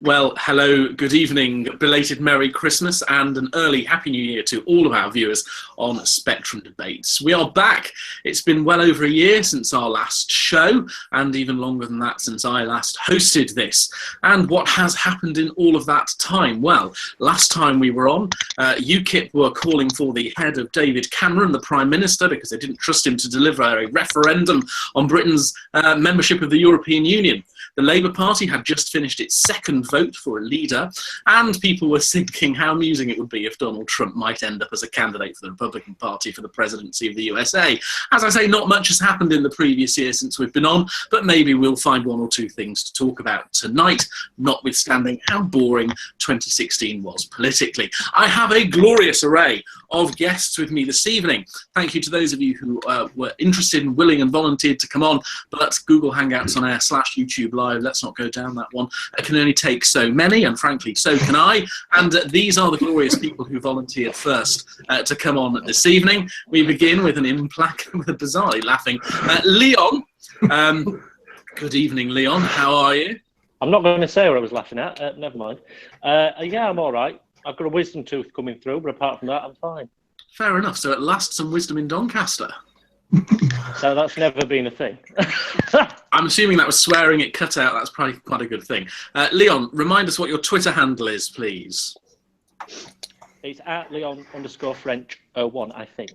Well, hello, good evening, belated Merry Christmas and an early Happy New Year to all of our viewers on Spectrum Debates. We are back. It's been well over a year since our last show and even longer than that since I last hosted this. And what has happened in all of that time? Well, last time we were on, UKIP were calling for the head of David Cameron, the Prime Minister, because they didn't trust him to deliver a referendum on Britain's membership of the European Union. The Labour Party had just finished its second vote for a leader, and people were thinking how amusing it would be if Donald Trump might end up as a candidate for the Republican Party for the presidency of the USA. As I say, not much has happened in the previous year since we've been on, but maybe we'll find one or two things to talk about tonight, notwithstanding how boring 2016 was politically. I have a glorious array of guests with me this evening. Thank you to those of you who were interested and willing and volunteered to come on, but Google Hangouts on Air / YouTube Live. Let's not go down that one. It can only take so many, and frankly, so can I. And these are the glorious people who volunteered first to come on this evening. We begin with with a bizarrely laughing Leon. Good evening, Leon. How are you? I'm not going to say what I was laughing at. Never mind. Yeah, I'm all right. I've got a wisdom tooth coming through, but apart from that, I'm fine. Fair enough. So at last, some wisdom in Doncaster. So that's never been a thing. I'm assuming that was swearing it cut out. That's probably quite a good thing. Leon, remind us what your Twitter handle is, please. It's at Leon_French01, I think.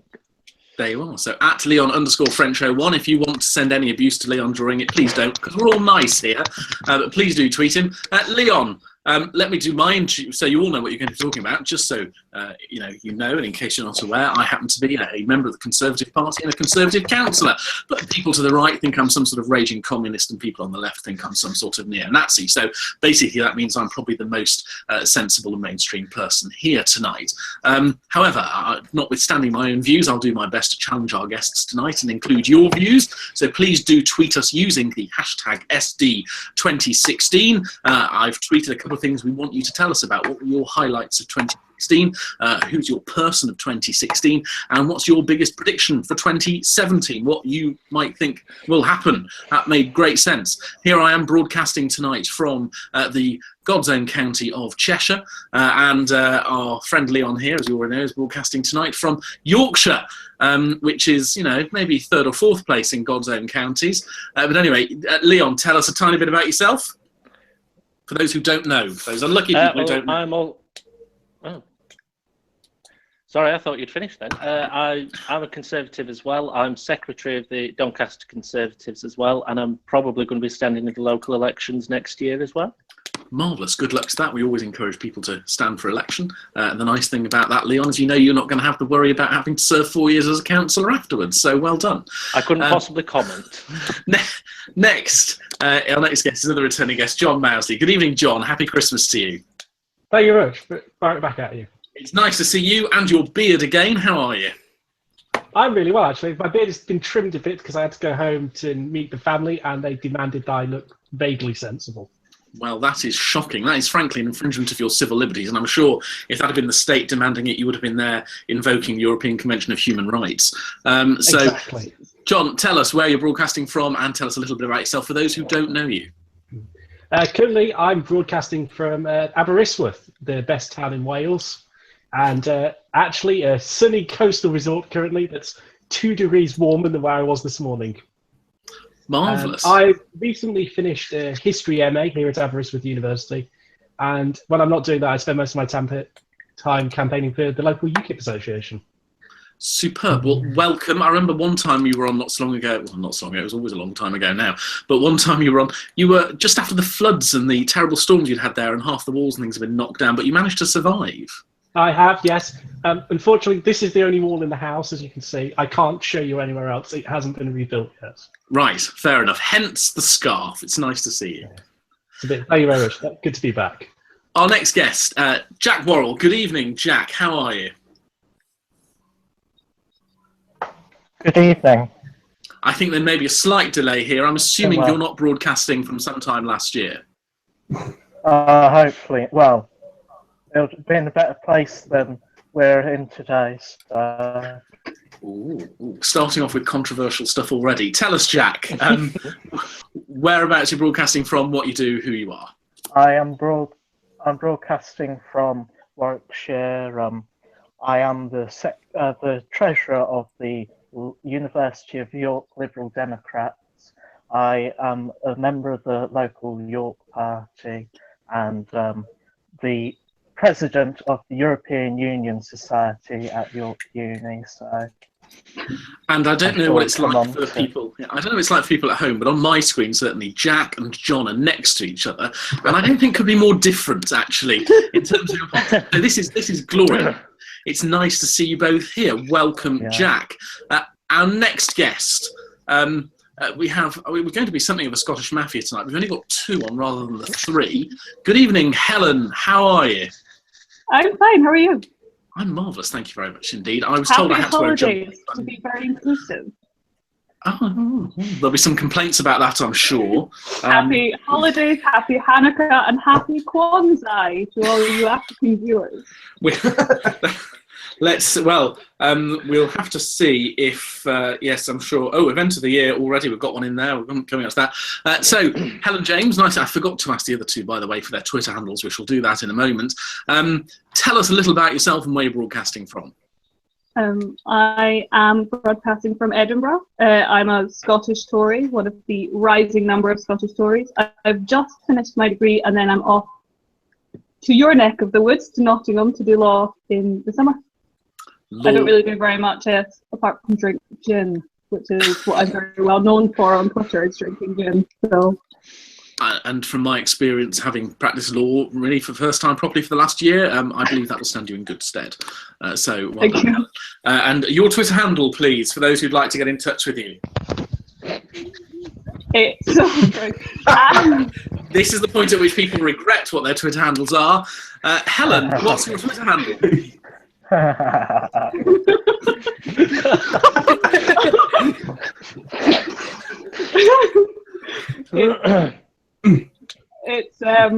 There you are. So at Leon_French01. If you want to send any abuse to Leon during it, please don't, because we're all nice here. But please do tweet him. Leon, let me do mine, so you all know what you're going to be talking about, just so you know, and in case you're not aware, I happen to be a member of the Conservative Party and a Conservative councillor, but people to the right think I'm some sort of raging communist and people on the left think I'm some sort of neo-Nazi, so basically that means I'm probably the most sensible and mainstream person here tonight. However, notwithstanding my own views, I'll do my best to challenge our guests tonight and include your views, so please do tweet us using the hashtag SD2016. I've tweeted a couple of things we want you to tell us about. What were your highlights of 2016? Who's your person of 2016? And what's your biggest prediction for 2017? What you might think will happen. That made great sense. Here I am broadcasting tonight from the God's own county of Cheshire, and our friend Leon here, as you already know, is broadcasting tonight from Yorkshire, which is, maybe third or fourth place in God's own counties. But anyway, Leon, tell us a tiny bit about yourself. For those who don't know, those unlucky people who don't know. Oh. Sorry, I thought you'd finished then. I'm a Conservative as well. I'm Secretary of the Doncaster Conservatives as well, and I'm probably going to be standing in the local elections next year as well. Marvellous. Good luck to that. We always encourage people to stand for election. And the nice thing about that, Leon, is you're not going to have to worry about having to serve 4 years as a councillor afterwards. So well done. I couldn't possibly comment. Next, our next guest is another returning guest, John Mousley. Good evening, John. Happy Christmas to you. Thank you very much. Fire it back at you. It's nice to see you and your beard again. How are you? I'm really well, actually. My beard has been trimmed a bit because I had to go home to meet the family and they demanded that I look vaguely sensible. Well, that is shocking. That is, frankly, an infringement of your civil liberties. And I'm sure if that had been the state demanding it, you would have been there invoking the European Convention of Human Rights. Exactly. John, tell us where you're broadcasting from and tell us a little bit about yourself for those who don't know you. Currently, I'm broadcasting from Aberystwyth, the best town in Wales. And actually, a sunny coastal resort currently that's 2 degrees warmer than where I was this morning. Marvellous. I recently finished a history MA here at Aberystwyth University, and when I'm not doing that, I spend most of my time campaigning for the local UKIP association. Superb. Well, welcome. I remember one time you were on not so long ago. Well, not so long ago. It was always a long time ago now. But one time you were on. You were just after the floods and the terrible storms you'd had there, and half the walls and things have been knocked down. But you managed to survive. I have, yes. Unfortunately, this is the only wall in the house, as you can see. I can't show you anywhere else. It hasn't been rebuilt yet. Right, fair enough. Hence the scarf. It's nice to see you. Thank you very much. Good to be back. Our next guest, Jack Worrell. Good evening, Jack. How are you? Good evening. I think there may be a slight delay here. I'm assuming well. You're not broadcasting from sometime last year. Hopefully. Well, it'll be in a better place than we're in today. Ooh, starting off with controversial stuff already. Tell us, Jack, whereabouts you're broadcasting from, what you do, who you are. I'm broadcasting from Warwickshire. I am the treasurer of the University of York Liberal Democrats. I am a member of the local York Party and the president of the European Union Society at York Uni. So, and I don't know what it's like for to... people. I don't know what it's like for people at home, but on my screen, certainly Jack and John are next to each other, and I don't think could be more different actually in terms of. So this is glorious. It's nice to see you both here. Welcome, Jack. Our next guest. We're going to be something of a Scottish mafia tonight. We've only got 2 on rather than the 3. Good evening, Helen. How are you? I'm fine. How are you? I'm marvellous. Thank you very much indeed. I was told I had to wear a jumper. To be very inclusive. Oh, there'll be some complaints about that, I'm sure. Happy holidays, happy Hanukkah, and happy Kwanzaa to all you African viewers. We'll have to see if, yes, I'm sure. Oh, event of the year already. We've got one in there. We're coming up to that. So, Helen James, nice. I forgot to ask the other 2, by the way, for their Twitter handles. We shall do that in a moment. Tell us a little about yourself and where you're broadcasting from. I am broadcasting from Edinburgh. I'm a Scottish Tory, one of the rising number of Scottish Tories. I've just finished my degree and then I'm off to your neck of the woods, to Nottingham, to do law in the summer. I don't really do very much else apart from drink gin, which is what I'm very well known for on Twitter, is drinking gin. So. And from my experience, having practiced law really for the first time properly for the last year, I believe that will stand you in good stead. So well done, Helen. And your Twitter handle, please, for those who'd like to get in touch with you. This is the point at which people regret what their Twitter handles are. Helen, what's your Twitter handle? It's I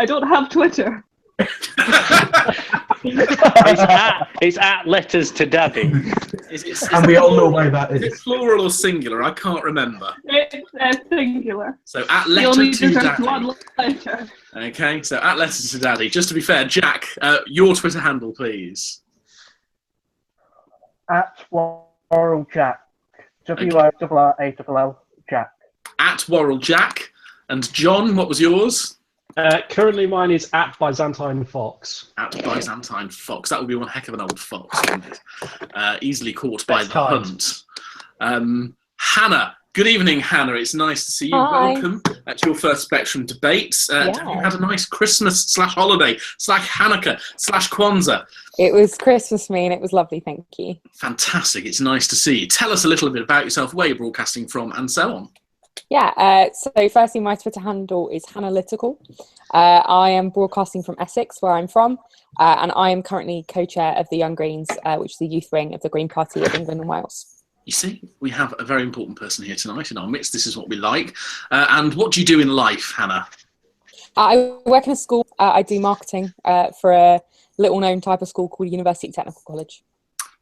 don't have Twitter. It's at letters to daddy. And we all know why that is. Is it plural or singular? I can't remember. It's singular. So at letter to daddy. One letter. Okay, so at letters to daddy. Just to be fair, Jack, your Twitter handle, please. At Worrell Jack. WORRALL Jack. At Worrell Jack. And John, what was yours? Currently mine is at Byzantine Fox. At Byzantine Fox. That would be one heck of an old fox, wouldn't it? Easily caught by the hunt. Hannah. Good evening, Hannah. It's nice to see you. Hi. Welcome to your first Spectrum debates. Have you had a nice Christmas/holiday /Hanukkah/Kwanzaa? It was Christmas for me and it was lovely, thank you. Fantastic. It's nice to see you. Tell us a little bit about yourself, where you're broadcasting from, and so on. Yeah, so firstly, my Twitter handle is Hanalytical. I am broadcasting from Essex, where I'm from, and I am currently co-chair of the Young Greens, which is the youth wing of the Green Party of England and Wales. You see, we have a very important person here tonight in our midst. This is what we like. And what do you do in life, Hannah? I work in a school. I do marketing for a little-known type of school called University Technical College.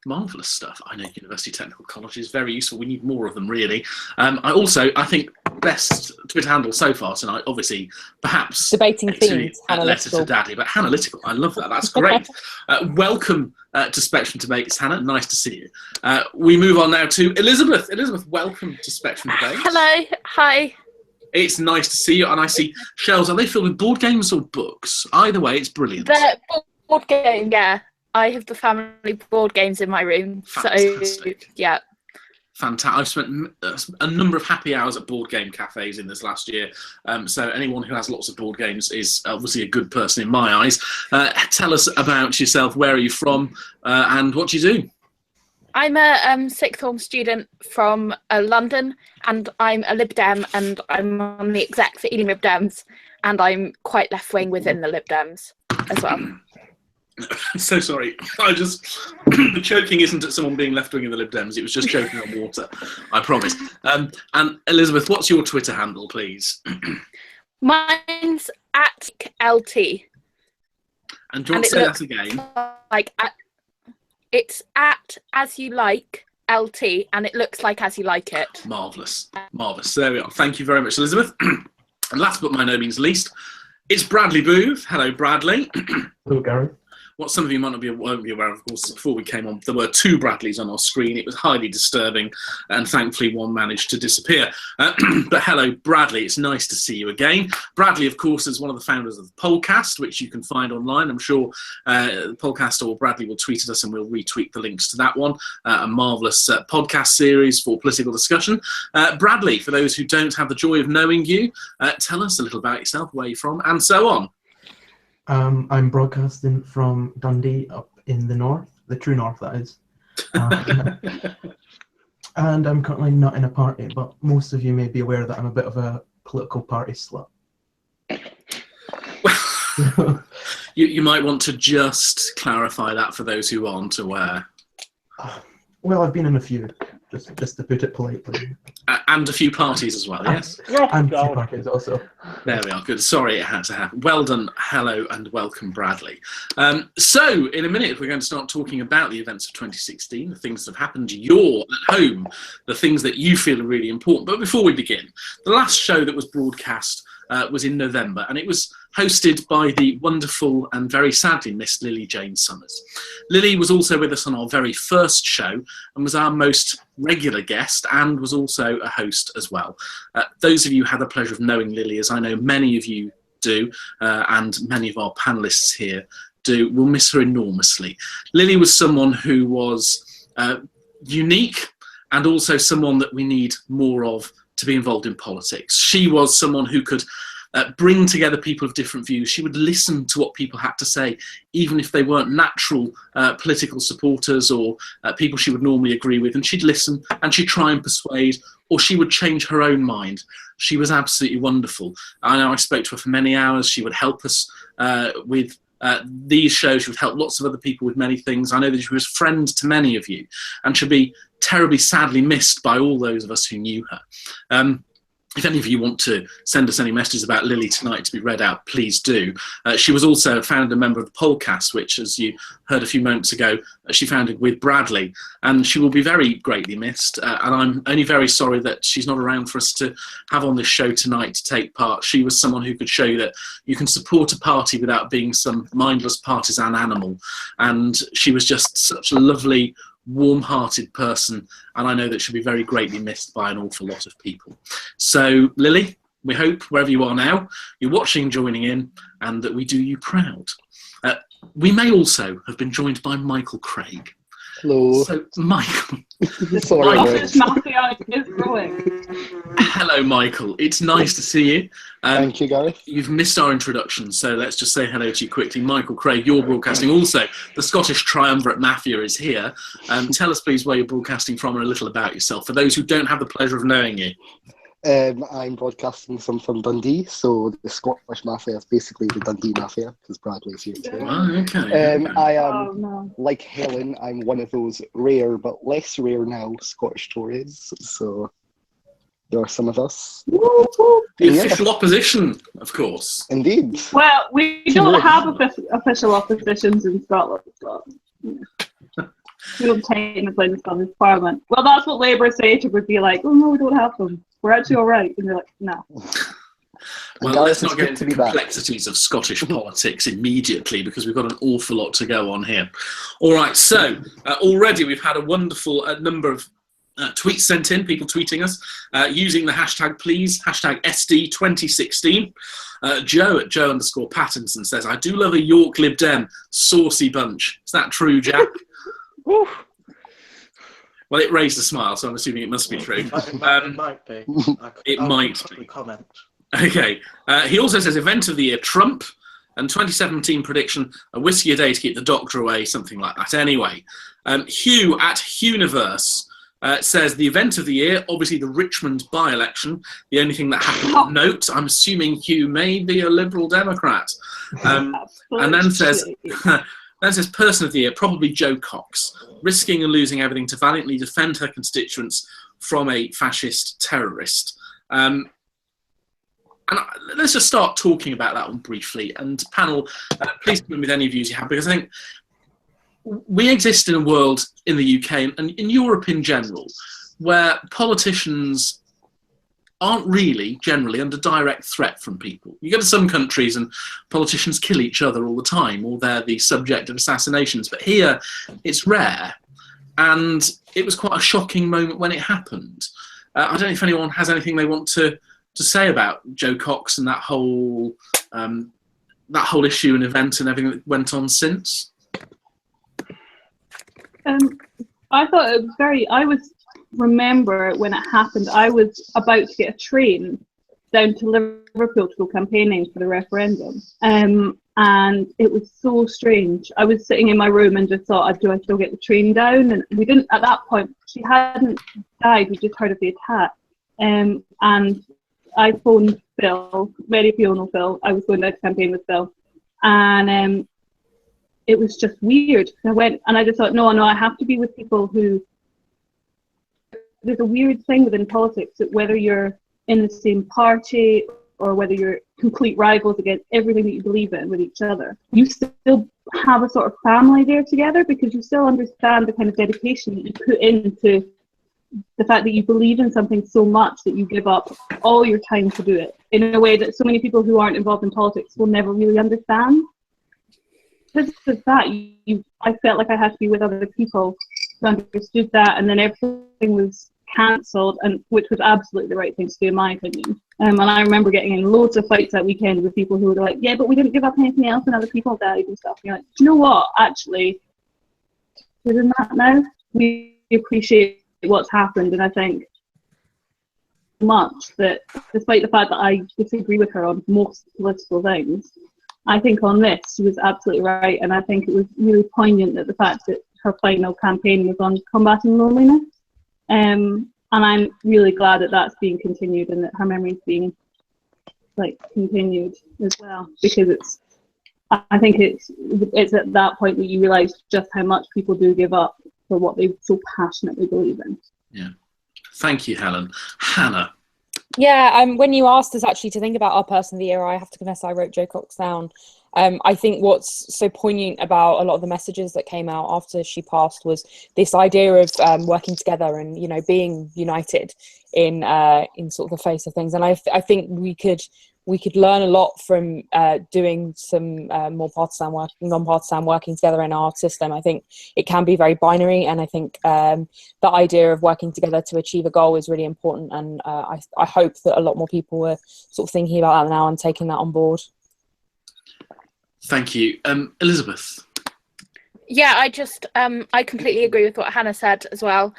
Marvellous stuff. I know University Technical College is very useful. We need more of them, really. I think, best Twitter handle so far tonight, obviously, perhaps debating themes. Letter to Daddy, but Hanalytical. I love that. That's great. Welcome to Spectrum Debates, Hannah. Nice to see you. We move on now to Elizabeth. Elizabeth, welcome to Spectrum Debates. Hello. Hi. It's nice to see you, and I see shelves. Are they filled with board games or books? Either way, it's brilliant. The board game, yeah. I have the family board games in my room. Fantastic. So, yeah. Fantastic. I've spent a number of happy hours at board game cafes in this last year. So anyone who has lots of board games is obviously a good person in my eyes. Tell us about yourself. Where are you from and what do you do? I'm a sixth form student from London, and I'm a Lib Dem, and I'm on the exec for Ealing Lib Dems, and I'm quite left-wing within the Lib Dems as well. So sorry. The choking isn't at someone being left wing in the Lib Dems. It was just choking on water. I promise. And Elizababeth, what's your Twitter handle, please? Mine's at LT. And do you want to say that again? It's at as you like LT, and it looks like as you like it. Marvellous. Marvellous. There we are. Thank you very much, Elizabeth. And last but by no means least, It's Bradley Booth. Hello, Bradley. Hello, Gary. What some of you might not won't be aware of course, before we came on, there were 2 Bradleys on our screen. It was highly disturbing, and thankfully one managed to disappear. But hello, Bradley. It's nice to see you again. Bradley, of course, is one of the founders of the Pollcast, which you can find online. I'm sure the Pollcast or Bradley will tweet at us, and we'll retweet the links to that one. A marvellous podcast series for political discussion. Bradley, for those who don't have the joy of knowing you, tell us a little about yourself, where you're from, and so on. I'm broadcasting from Dundee up in the north, the true north, that is. And I'm currently not in a party, but most of you may be aware that I'm a bit of a political party slut. You might want to just clarify that for those who aren't aware. Well, I've been in a few, just to put it politely. And a few parties as well, yes? And a few parties also. There we are, good. Sorry it had to happen. Well done, hello, and welcome, Bradley. So, in a minute, we're going to start talking about the events of 2016, the things that have happened you're at home, the things that you feel are really important. But before we begin, the last show that was broadcast was in November, and it was hosted by the wonderful and very sadly missed Lily Jane Summers. Lily was also with us on our very first show and was our most regular guest and was also a host as well. Those of you who had the pleasure of knowing Lily, as I know many of you do, and many of our panellists here do, will miss her enormously. Lily was someone who was unique and also someone that we need more of to be involved in politics. She was someone who could bring together people of different views. She would listen to what people had to say, even if they weren't natural political supporters or people she would normally agree with. And she'd listen and she'd try and persuade, or she would change her own mind. She was absolutely wonderful. I know I spoke to her for many hours. She would help us with these shows. She would help lots of other people with many things. I know that she was a friend to many of you, and she'll be terribly sadly missed by all those of us who knew her. If any of you want to send us any messages about Lily tonight to be read out, please do. She was also a founder member of the Pollcast, which, as you heard a few moments ago, she founded with Bradley, and she will be very greatly missed. And I'm only very sorry that she's not around for us to have on this show tonight to take part. She was someone who could show you that you can support a party without being some mindless partisan animal. And she was just such a lovely, warm-hearted person, and I know that she'll be very greatly missed by an awful lot of people. So, Lily, we hope wherever you are now, you're watching, joining in, and that we do you proud. We may also have been joined by Michael Craig. Hello. So, Michael. Sorry. Hello, Michael. It's nice to see you. Thank you, Gareth. You've missed our introduction, so let's just say hello to you quickly. Michael Craig, you're broadcasting also. The Scottish Triumvirate Mafia is here. Tell us, please, where you're broadcasting from and a little about yourself, for those who don't have the pleasure of knowing you. I'm broadcasting from Dundee, so the Scottish Mafia is basically the Dundee Mafia, because Bradley's here too. Oh, okay. I am, like Helen, I'm one of those rare, but less rare now, Scottish Tories, so there are some of us. The official opposition, of course. Indeed. Well, we don't have official oppositions in Scotland, so we don't technically in the Scottish Parliament. Well, that's what Labour say to would be like, oh no, we don't have them. We're actually all right. And they're like, no. Well, let's not get into the complexities of Scottish politics immediately, because we've got an awful lot to go on here. All right, so already we've had a wonderful number of tweets sent in, people tweeting us, using the hashtag please, hashtag SD2016. Joe at Joe_Pattinson says, I do love a York Lib Dem, saucy bunch. Is that true, Jack? Well, it raised a smile, so I'm assuming it must be true. It might be. It might be. Comment. Okay. He also says, event of the year, Trump, and 2017 prediction, a whiskey a day to keep the doctor away, something like that. Anyway, Hugh at Huniverse says, the event of the year, obviously the Richmond by-election, the only thing that happened of note. I'm assuming Hugh may be a Liberal Democrat. And then says... Then says, person of the year, probably Jo Cox, risking and losing everything to valiantly defend her constituents from a fascist terrorist. And let's just start talking about that one briefly. And panel, please come in with any views you have, because I think we exist in a world in the UK and in Europe in general, where politicians aren't really generally under direct threat from people. You go to some countries and politicians kill each other all the time, or they're the subject of assassinations. But here, it's rare. And it was quite a shocking moment when it happened. I don't know if anyone has anything they want to say about Jo Cox and that whole issue and event and everything that went on since. I thought it was remember when it happened, I was about to get a train down to Liverpool to go campaigning for the referendum. And it was so strange. I was sitting in my room and just thought, do I still get the train down? And we didn't, at that point, she hadn't died, we just heard of the attack. And I phoned Phil, many of you know Phil, I was going down to campaign with Phil. And it was just weird. I went and I just thought, no, I have to be with people who, there's a weird thing within politics that whether you're in the same party or whether you're complete rivals against everything that you believe in with each other, you still have a sort of family there together because you still understand the kind of dedication that you put into the fact that you believe in something so much that you give up all your time to do it in a way that so many people who aren't involved in politics will never really understand. Because of that, I felt like I had to be with other people who understood that, and then everything was cancelled, and which was absolutely the right thing to do in my opinion. And I remember getting in loads of fights that weekend with people who were like, yeah, but we didn't give up anything else and other people died and stuff. And you're like, do you know what, actually, doing that now, we appreciate what's happened. And I think much that despite the fact that I disagree with her on most political things, I think on this she was absolutely right, and I think it was really poignant that the fact that her final campaign was on combating loneliness. And I'm really glad that that's being continued and that her memory is being continued as well, because I think it's at that point that you realise just how much people do give up for what they so passionately believe in. Yeah, thank you, Helen. Hannah. Yeah, when you asked us actually to think about our person of the year, I have to confess I wrote Jo Cox down. I think what's so poignant about a lot of the messages that came out after she passed was this idea of working together and, you know, being united in sort of the face of things. And I think we could learn a lot from doing some more partisan work, non-partisan working together in our system. I think it can be very binary, and I think the idea of working together to achieve a goal is really important. And I hope that a lot more people are sort of thinking about that now and taking that on board. Thank you. Elizabeth. Yeah, I completely agree with what Hannah said as well.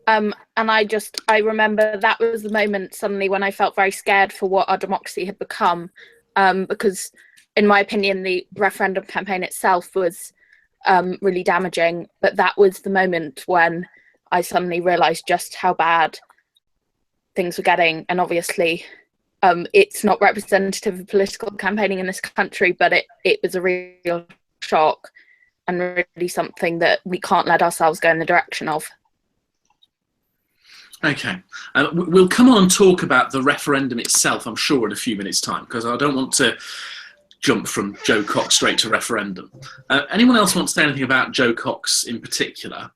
And I remember that was the moment suddenly when I felt very scared for what our democracy had become, because in my opinion, the referendum campaign itself was really damaging. But that was the moment when I suddenly realised just how bad things were getting. And obviously, it's not representative of political campaigning in this country, but it was a real shock and really something that we can't let ourselves go in the direction of. Okay, we'll come on and talk about the referendum itself, I'm sure, in a few minutes' time, because I don't want to jump from Jo Cox straight to referendum. Anyone else want to say anything about Jo Cox in particular?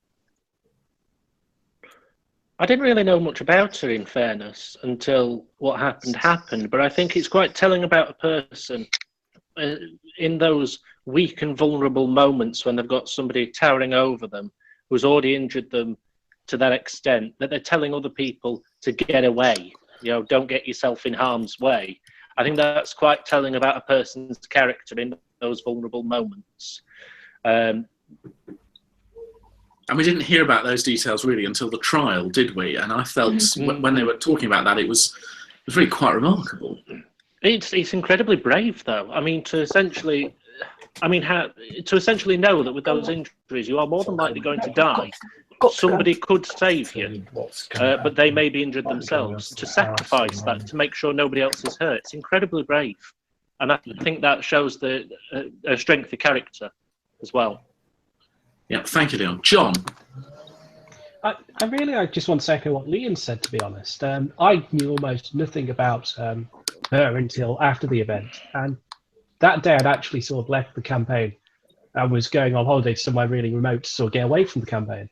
I didn't really know much about her, in fairness, until what happened, but I think it's quite telling about a person in those weak and vulnerable moments when they've got somebody towering over them who's already injured them to that extent that they're telling other people to get away, you know, don't get yourself in harm's way. I think that's quite telling about a person's character in those vulnerable moments. And we didn't hear about those details really until the trial, did we? And I felt when they were talking about that, it was really quite remarkable. It's incredibly brave, though. I mean, to essentially know that with those injuries you are more than likely going to die. Somebody could save you, but they may be injured themselves. To sacrifice that to make sure nobody else is hurt, it's incredibly brave, and I think that shows the strength of character as well. Yeah, thank you, Leon. John. I just want to echo what Leon said, to be honest. I knew almost nothing about her until after the event, and that day I'd actually sort of left the campaign. I was going on holiday to somewhere really remote to sort of get away from the campaign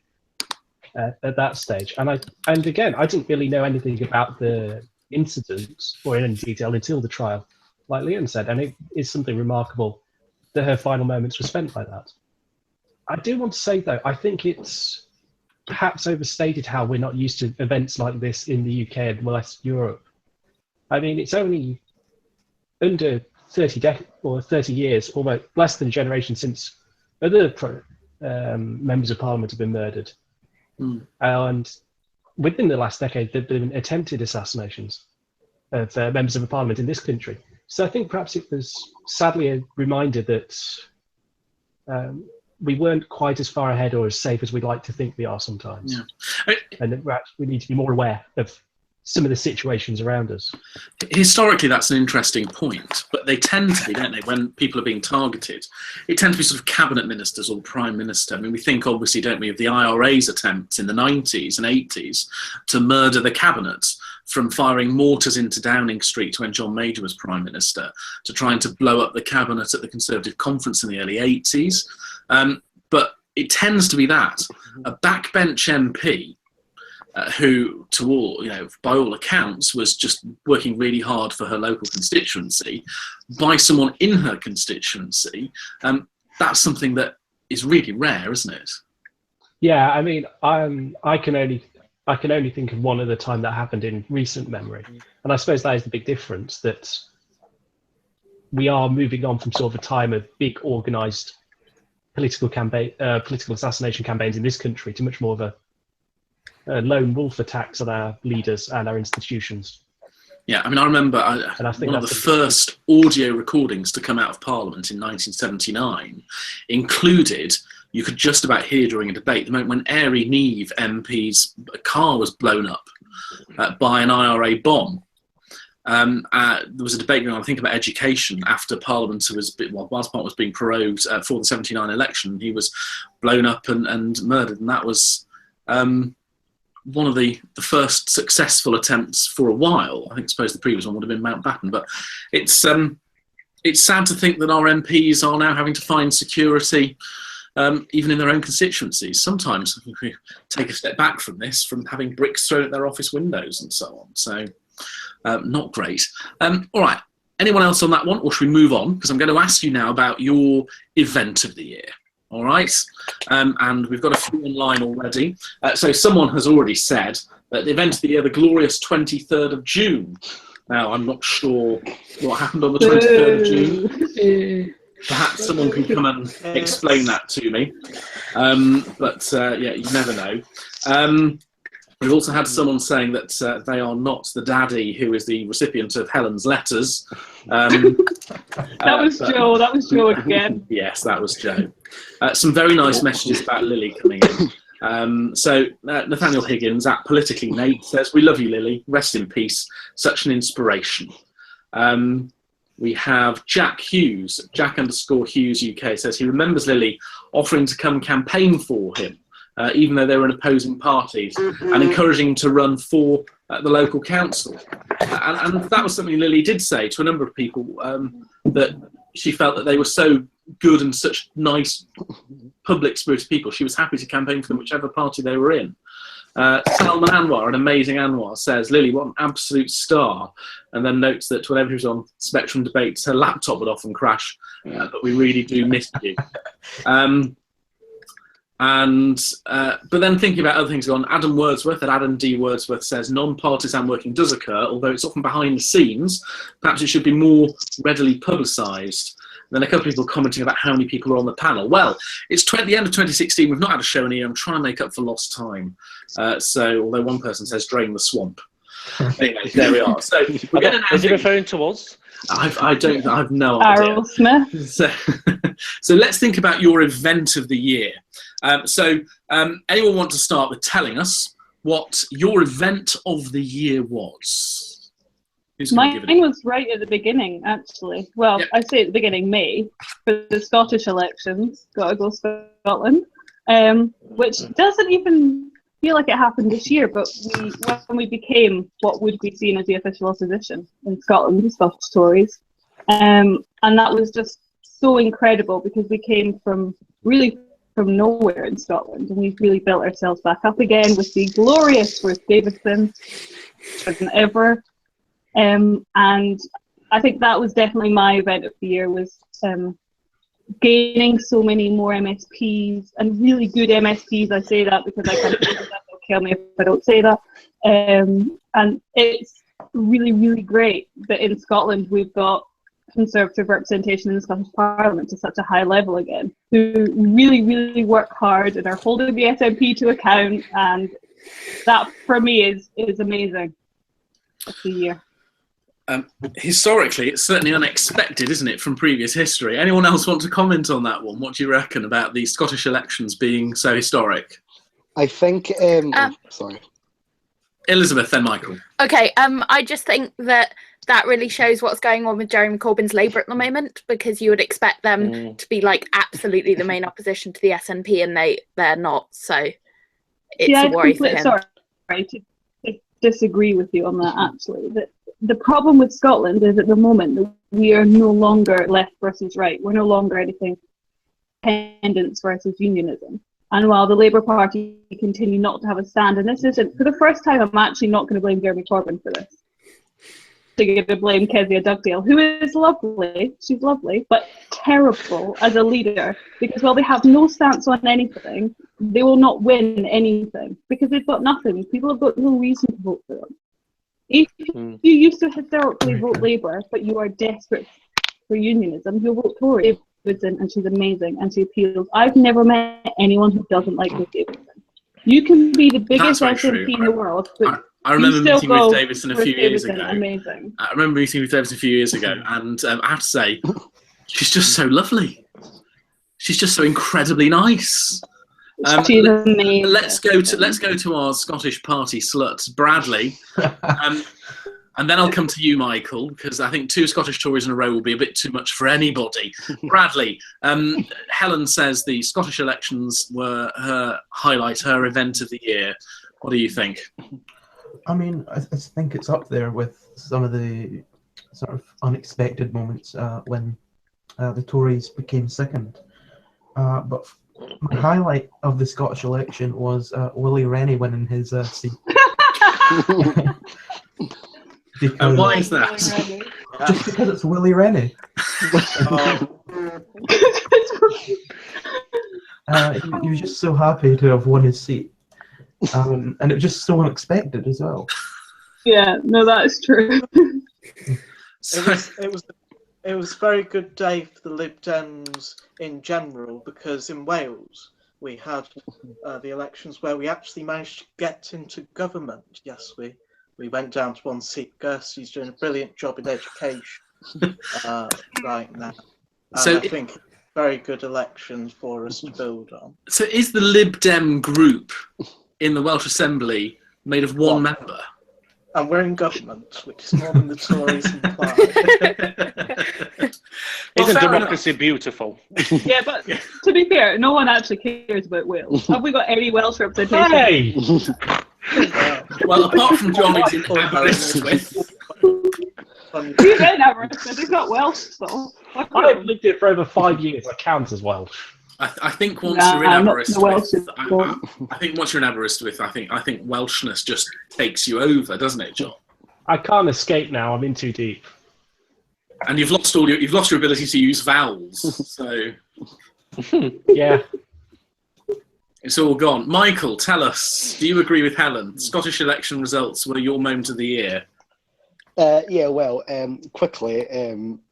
at that stage. And again, I didn't really know anything about the incident or in any detail until the trial, like Leon said, and it is something remarkable that her final moments were spent like that. I do want to say, though, I think it's perhaps overstated how we're not used to events like this in the UK and West Europe. I mean, it's only under 30 years, almost less than a generation since other members of parliament have been murdered. And within the last decade, there have been attempted assassinations of members of the parliament in this country. So I think perhaps it was sadly a reminder that we weren't quite as far ahead or as safe as we'd like to think we are sometimes. Yeah. And that we need to be more aware of some of the situations around us. Historically, that's an interesting point, but they tend to be, don't they, when people are being targeted, it tends to be sort of cabinet ministers or the prime minister. I mean, we think, obviously, don't we, of the IRA's attempts in the 90s and 80s to murder the cabinet, from firing mortars into Downing Street when John Major was prime minister, to trying to blow up the cabinet at the Conservative conference in the early 80s. But it tends to be that a backbench MP who, to all, by all accounts, was just working really hard for her local constituency, by someone in her constituency, that's something that is really rare, isn't it? Yeah, I mean, I can only think of one other time that happened in recent memory, and I suppose that is the big difference, that we are moving on from sort of a time of big organised political assassination campaigns in this country to much more of a lone wolf attacks on our leaders and our institutions. Yeah, I mean, I remember one of the first audio recordings to come out of Parliament in 1979 included, you could just about hear during a debate, the moment when Airy Neve MP's car was blown up by an IRA bomb. There was a debate going on, I think, about education after Parliament whilst Parliament was being prorogued for the 79 election. He was blown up and murdered, and that was one of the first successful attempts for a while. I suppose the previous one would have been Mountbatten, but it's sad to think that our MPs are now having to find security even in their own constituencies. Sometimes we take a step back from this, from having bricks thrown at their office windows and so on. So not great. All right, anyone else on that one, or should we move on? Because I'm going to ask you now about your event of the year. All right, and we've got a few online already. So someone has already said that the event of the year, the glorious 23rd of June. Now, I'm not sure what happened on the 23rd of June. Perhaps someone can come and explain that to me. But yeah, you never know. We've also had someone saying that they are not the daddy who is the recipient of Helen's letters. That was Joe. That was Joe again. Yes, that was Joe. Some very nice messages about Lily coming in. So Nathaniel Higgins at Politically Nate says, "We love you, Lily. Rest in peace. Such an inspiration." We have Jack Hughes, Jack_Hughes UK, says he remembers Lily offering to come campaign for him, even though they were in opposing parties, and encouraging him to run for the local council. And that was something Lily did say to a number of people, that she felt that they were so good and such nice, public-spirited people. She was happy to campaign for them, whichever party they were in. Salman Anwar, an amazing Anwar, says, "Lily, what an absolute star," and then notes that whenever she was on Spectrum debates, her laptop would often crash, but we really do miss you. But then thinking about other things on, Adam Wordsworth at Adam D. Wordsworth says, "Non-partisan working does occur, although it's often behind the scenes. Perhaps it should be more readily publicised." Then a couple of people commenting about how many people are on the panel. Well, it's the end of 2016. We've not had a show in a year. I'm trying to make up for lost time. So, although one person says drain the swamp. Anyway, there we are. So, we're going to. Is he referring to us? I have no idea. Aerosmith. So let's think about your event of the year. Anyone want to start with telling us what your event of the year was? Mine was right at the beginning, actually. Well, yep. I say at the beginning, May, for the Scottish elections. Gotta go Scotland. Which doesn't even feel like it happened this year, but when we became what would be seen as the official opposition in Scotland, the Scottish Tories. And that was just so incredible, because we came from nowhere in Scotland, and we've really built ourselves back up again with the glorious Ruth Davidson, and ever. And I think that was definitely my event of the year, was gaining so many more MSPs, and really good MSPs. I say that because I can't say that, they'll kill me if I don't say that. And it's really, really great that in Scotland we've got Conservative representation in the Scottish Parliament to such a high level again, who really, really work hard and are holding the SNP to account, and that for me is amazing. That's the year. Historically, it's certainly unexpected, isn't it, from previous history? Anyone else want to comment on that one? What do you reckon about the Scottish elections being so historic? I think. Sorry. Elizabeth, then Michael. Okay, I just think that really shows what's going on with Jeremy Corbyn's Labour at the moment, because you would expect them to be like absolutely the main opposition to the SNP, and they're not. So it's a worry for him. Sorry to disagree with you on that. Actually, the problem with Scotland is at the moment that we are no longer left versus right. We're no longer anything independence versus unionism. And while the Labour Party continue not to have a stand, and this isn't, for the first time, I'm actually not going to blame Jeremy Corbyn for this. I'm going to blame Kezia Dugdale, who is lovely, she's lovely, but terrible as a leader, because while they have no stance on anything, they will not win anything, because they've got nothing. People have got no reason to vote for them. If you used to historically vote Labour, but you are desperate for unionism, you'll vote Tory. And she's amazing, and she appeals. I've never met anyone who doesn't like Ruth Davidson. You can be the biggest SNP in the world, but I remember you still meeting go with Davidson a few years ago. Amazing. I remember meeting with Davidson a few years ago, and I have to say, she's just so lovely. She's just so incredibly nice. She's amazing. Let's go to our Scottish party slut, Bradley. And then I'll come to you, Michael, because I think 2 Scottish Tories in a row will be a bit too much for anybody. Bradley, Helen says the Scottish elections were her highlight, her event of the year. What do you think? I mean, I think it's up there with some of the sort of unexpected moments when the Tories became second. But my highlight of the Scottish election was Willie Rennie winning his seat. And why is that? Just because it's Willie Rennie. He was just so happy to have won his seat. And it was just so unexpected as well. Yeah, no, that is true. It was a very good day for the Lib Dems in general, because in Wales we had the elections where we actually managed to get into government. Yes, we went down to 1 seat. Kirsty's doing a brilliant job in education right now. So I think very good elections for us to build on. So is the Lib Dem group in the Welsh Assembly made of one member? And we're in government, which is more than the Tories imply. Isn't democracy beautiful? Yeah, but to be fair, no one actually cares about Wales. Have we got any Welsh representation? Hey! Well, apart from John, who's in Aberystwyth. He's in Aberystwyth, he's not Welsh, though. I've lived here for over 5 years. I count as Welsh. I think once you're in Aberystwyth, I think once you're in Aberystwyth, I think Welshness just takes you over, doesn't it, John? I can't escape now. I'm in too deep. And you've lost your ability to use vowels. So yeah, it's all gone. Michael, tell us, do you agree with Helen? Scottish election results were your moment of the year. Yeah, well, quickly,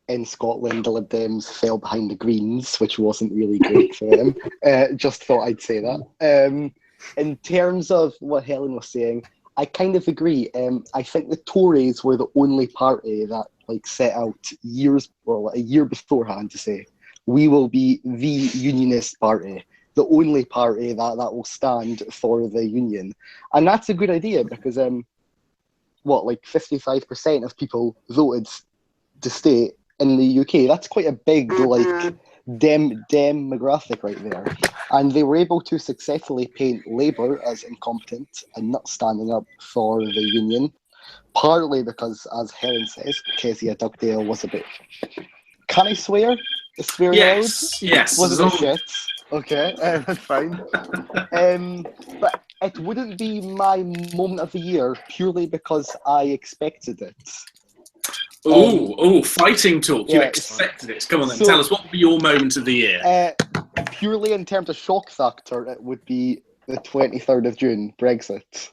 in Scotland, the Lib Dems fell behind the Greens, which wasn't really great for them. Just thought I'd say that. In terms of what Helen was saying, I kind of agree. I think the Tories were the only party that set out a year beforehand to say, we will be the unionist party, the only party that will stand for the union. And that's a good idea because 55% of people voted to stay in the UK. That's quite a big demographic right there. And they were able to successfully paint Labour as incompetent and not standing up for the union, partly because, as Helen says, Kezia Dugdale was a bit... Can I swear? Swear yes, loud? Yes. Was a bit shit. Okay, that's fine. But it wouldn't be my moment of the year purely because I expected it. Fighting talk. You yeah, expected it. Come on then, so- tell us, what would be your moment of the year? Purely in terms of shock factor, it would be the 23rd of June, Brexit.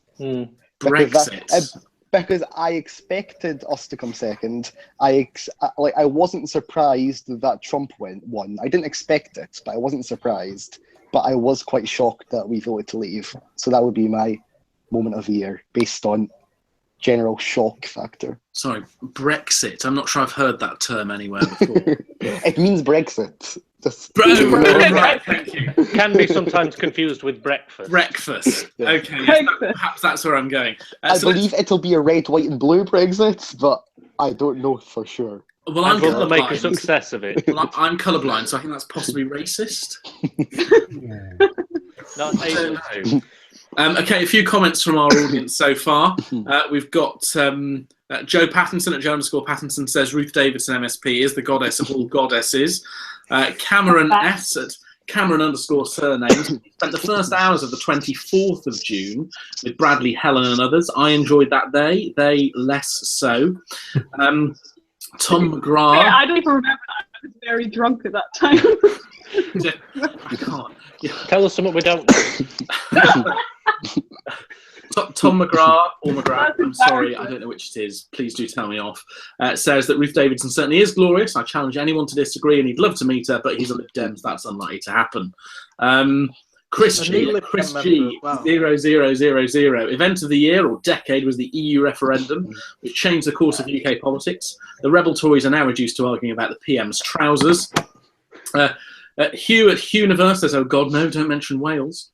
Brexit. Because I expected us to come second. I wasn't surprised that Trump won. I didn't expect it, but I wasn't surprised. But I was quite shocked that we voted to leave. So that would be my moment of the year, based on general shock factor. Sorry, Brexit. I'm not sure I've heard that term anywhere before. It means Brexit. Right, thank you. Can be sometimes confused with breakfast. Breakfast. Yeah. Okay, yes, perhaps that's where I'm going. I believe it'll be a red, white, and blue Brexit, but I don't know for sure. Well, I'm We'll make a colourblind. success of it. Well, I'm colourblind, so I think that's possibly racist. Not able to. Okay, a few comments from our audience so far. We've got Joe Pattinson at Joe_Pattinson says Ruth Davidson MSP is the goddess of all goddesses. Cameron S at Cameron_surnames spent the first hours of the 24th of June with Bradley, Helen and others. I enjoyed that day. They less so. Tom McGrath. I don't even remember that. I was very drunk at that time. I can't. Tell us something we don't know. Tom McGrath, or McGrath, I'm sorry, I don't know which it is, please do tell me off, says that Ruth Davidson certainly is glorious. I challenge anyone to disagree and he'd love to meet her, but he's a Lib Dem, so that's unlikely to happen. Chris G, 00000, event of the year or decade was the EU referendum, which changed the course of UK politics. The rebel Tories are now reduced to arguing about the PM's trousers. Hugh at Universe says, oh God, no, don't mention Wales.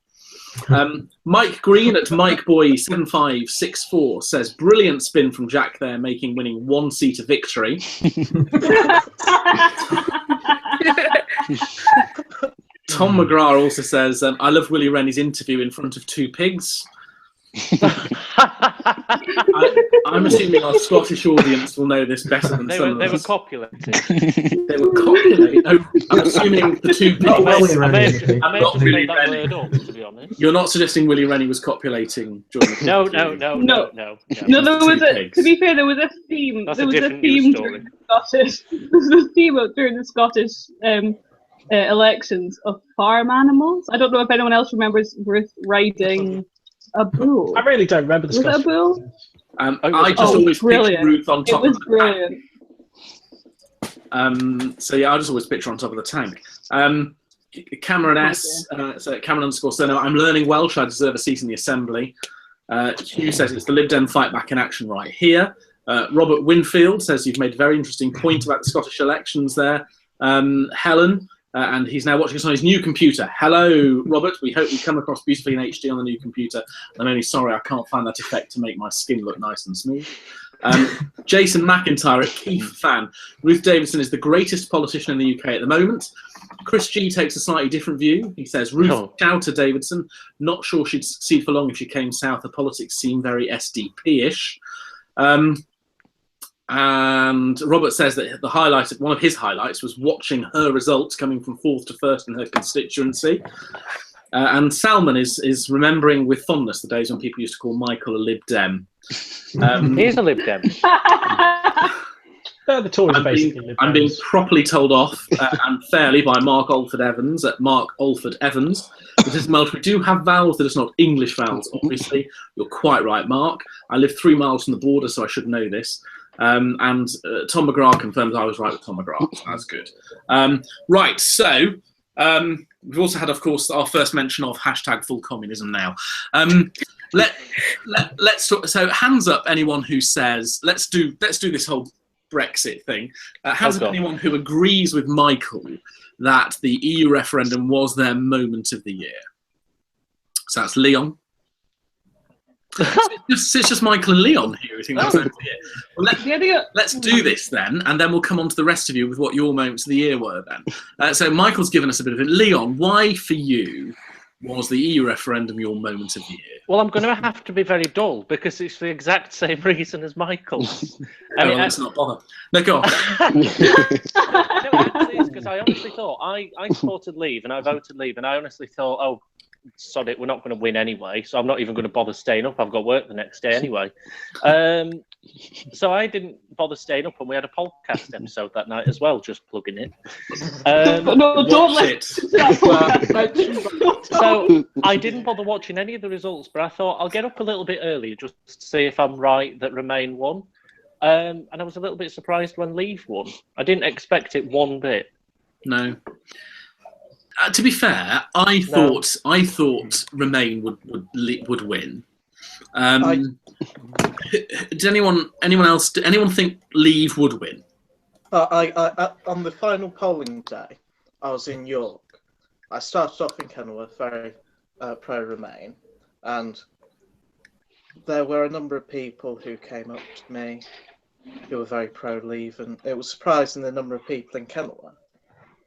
Mike Green at MikeBoy7564 says, brilliant spin from Jack there, making winning one seat a victory. Tom McGrath also says, I love Willie Rennie's interview in front of two pigs. I'm assuming our Scottish audience will know this better than some of us. They were copulating. They were copulating. Oh, I'm assuming the two pigs. I may have just Not made Willie that Rennie. word up, to be honest. You're not suggesting Willie Rennie was copulating during the No. No, there was to be fair, there was a theme. That's there a was a different theme news during the Scottish. There was a theme during the Scottish elections of farm animals. I don't know if anyone else remembers Ruth riding a bull. I really don't remember the Was it a Scottish. bull? I just always picture Ruth on top It was of the brilliant. tank. So yeah, I just always picture on top of the tank. Cameron S, so Cameron_Surno, I'm learning Welsh, I deserve a seat in the Assembly. Hugh says it's the Lib Dem fight back in action right here. Robert Winfield says you've made a very interesting point about the Scottish elections there. Helen, and he's now watching us on his new computer. Hello, Robert. We hope you come across beautifully in HD on the new computer. I'm only sorry I can't find that effect to make my skin look nice and smooth. Jason McIntyre at Keith Fan. Ruth Davidson is the greatest politician in the UK at the moment. Chris G takes a slightly different view. He says, Ruth Chowder Davidson, not sure she'd succeed for long if she came south. Her politics seem very SDP-ish. And Robert says that one of his highlights was watching her results coming from 4th to 1st in her constituency. And Salman is remembering with fondness the days when people used to call Michael a Lib Dem. He's a Lib Dem. The Tories basically Lib I'm being Dems. properly told off and fairly by Mark Alford Evans at Mark Alford Evans. This is Welsh. We do have vowels that are not English vowels, obviously. You're quite right, Mark. I live 3 miles from the border, so I should know this. And Tom McGrath confirms I was right with Tom McGrath. That's good. Right, so we've also had, of course, our first mention of hashtag full communism now. Let's talk, so hands up anyone who says let's do this whole Brexit thing. Hands up anyone who agrees with Michael that the EU referendum was their moment of the year. So that's Leon. It's just Michael and Leon here. I think that's over here. Well, let's do this then, and then we'll come on to the rest of you with what your moments of the year were then. So Michael's given us a bit of it. Leon, why for you was the EU referendum your moment of the year? Well, I'm going to have to be very dull because it's the exact same reason as Michael's. Let's not bother. No, go on. No, actually, it's because I honestly thought I supported Leave and I voted Leave, and I honestly thought, sod it, we're not going to win anyway, so I'm not even going to bother staying up. I've got work the next day anyway. So I didn't bother staying up, and we had a podcast episode that night as well, just plugging it. No, don't Watch let it. So I didn't bother watching any of the results, but I thought I'll get up a little bit early just to see if I'm right that Remain won. And I was a little bit surprised when Leave won. I didn't expect it one bit. No. To be fair, I thought Remain would win. Did anyone think Leave would win? I on the final polling day, I was in York. I started off in Kenilworth, very pro-Remain, and there were a number of people who came up to me who were very pro-Leave, and it was surprising the number of people in Kenilworth.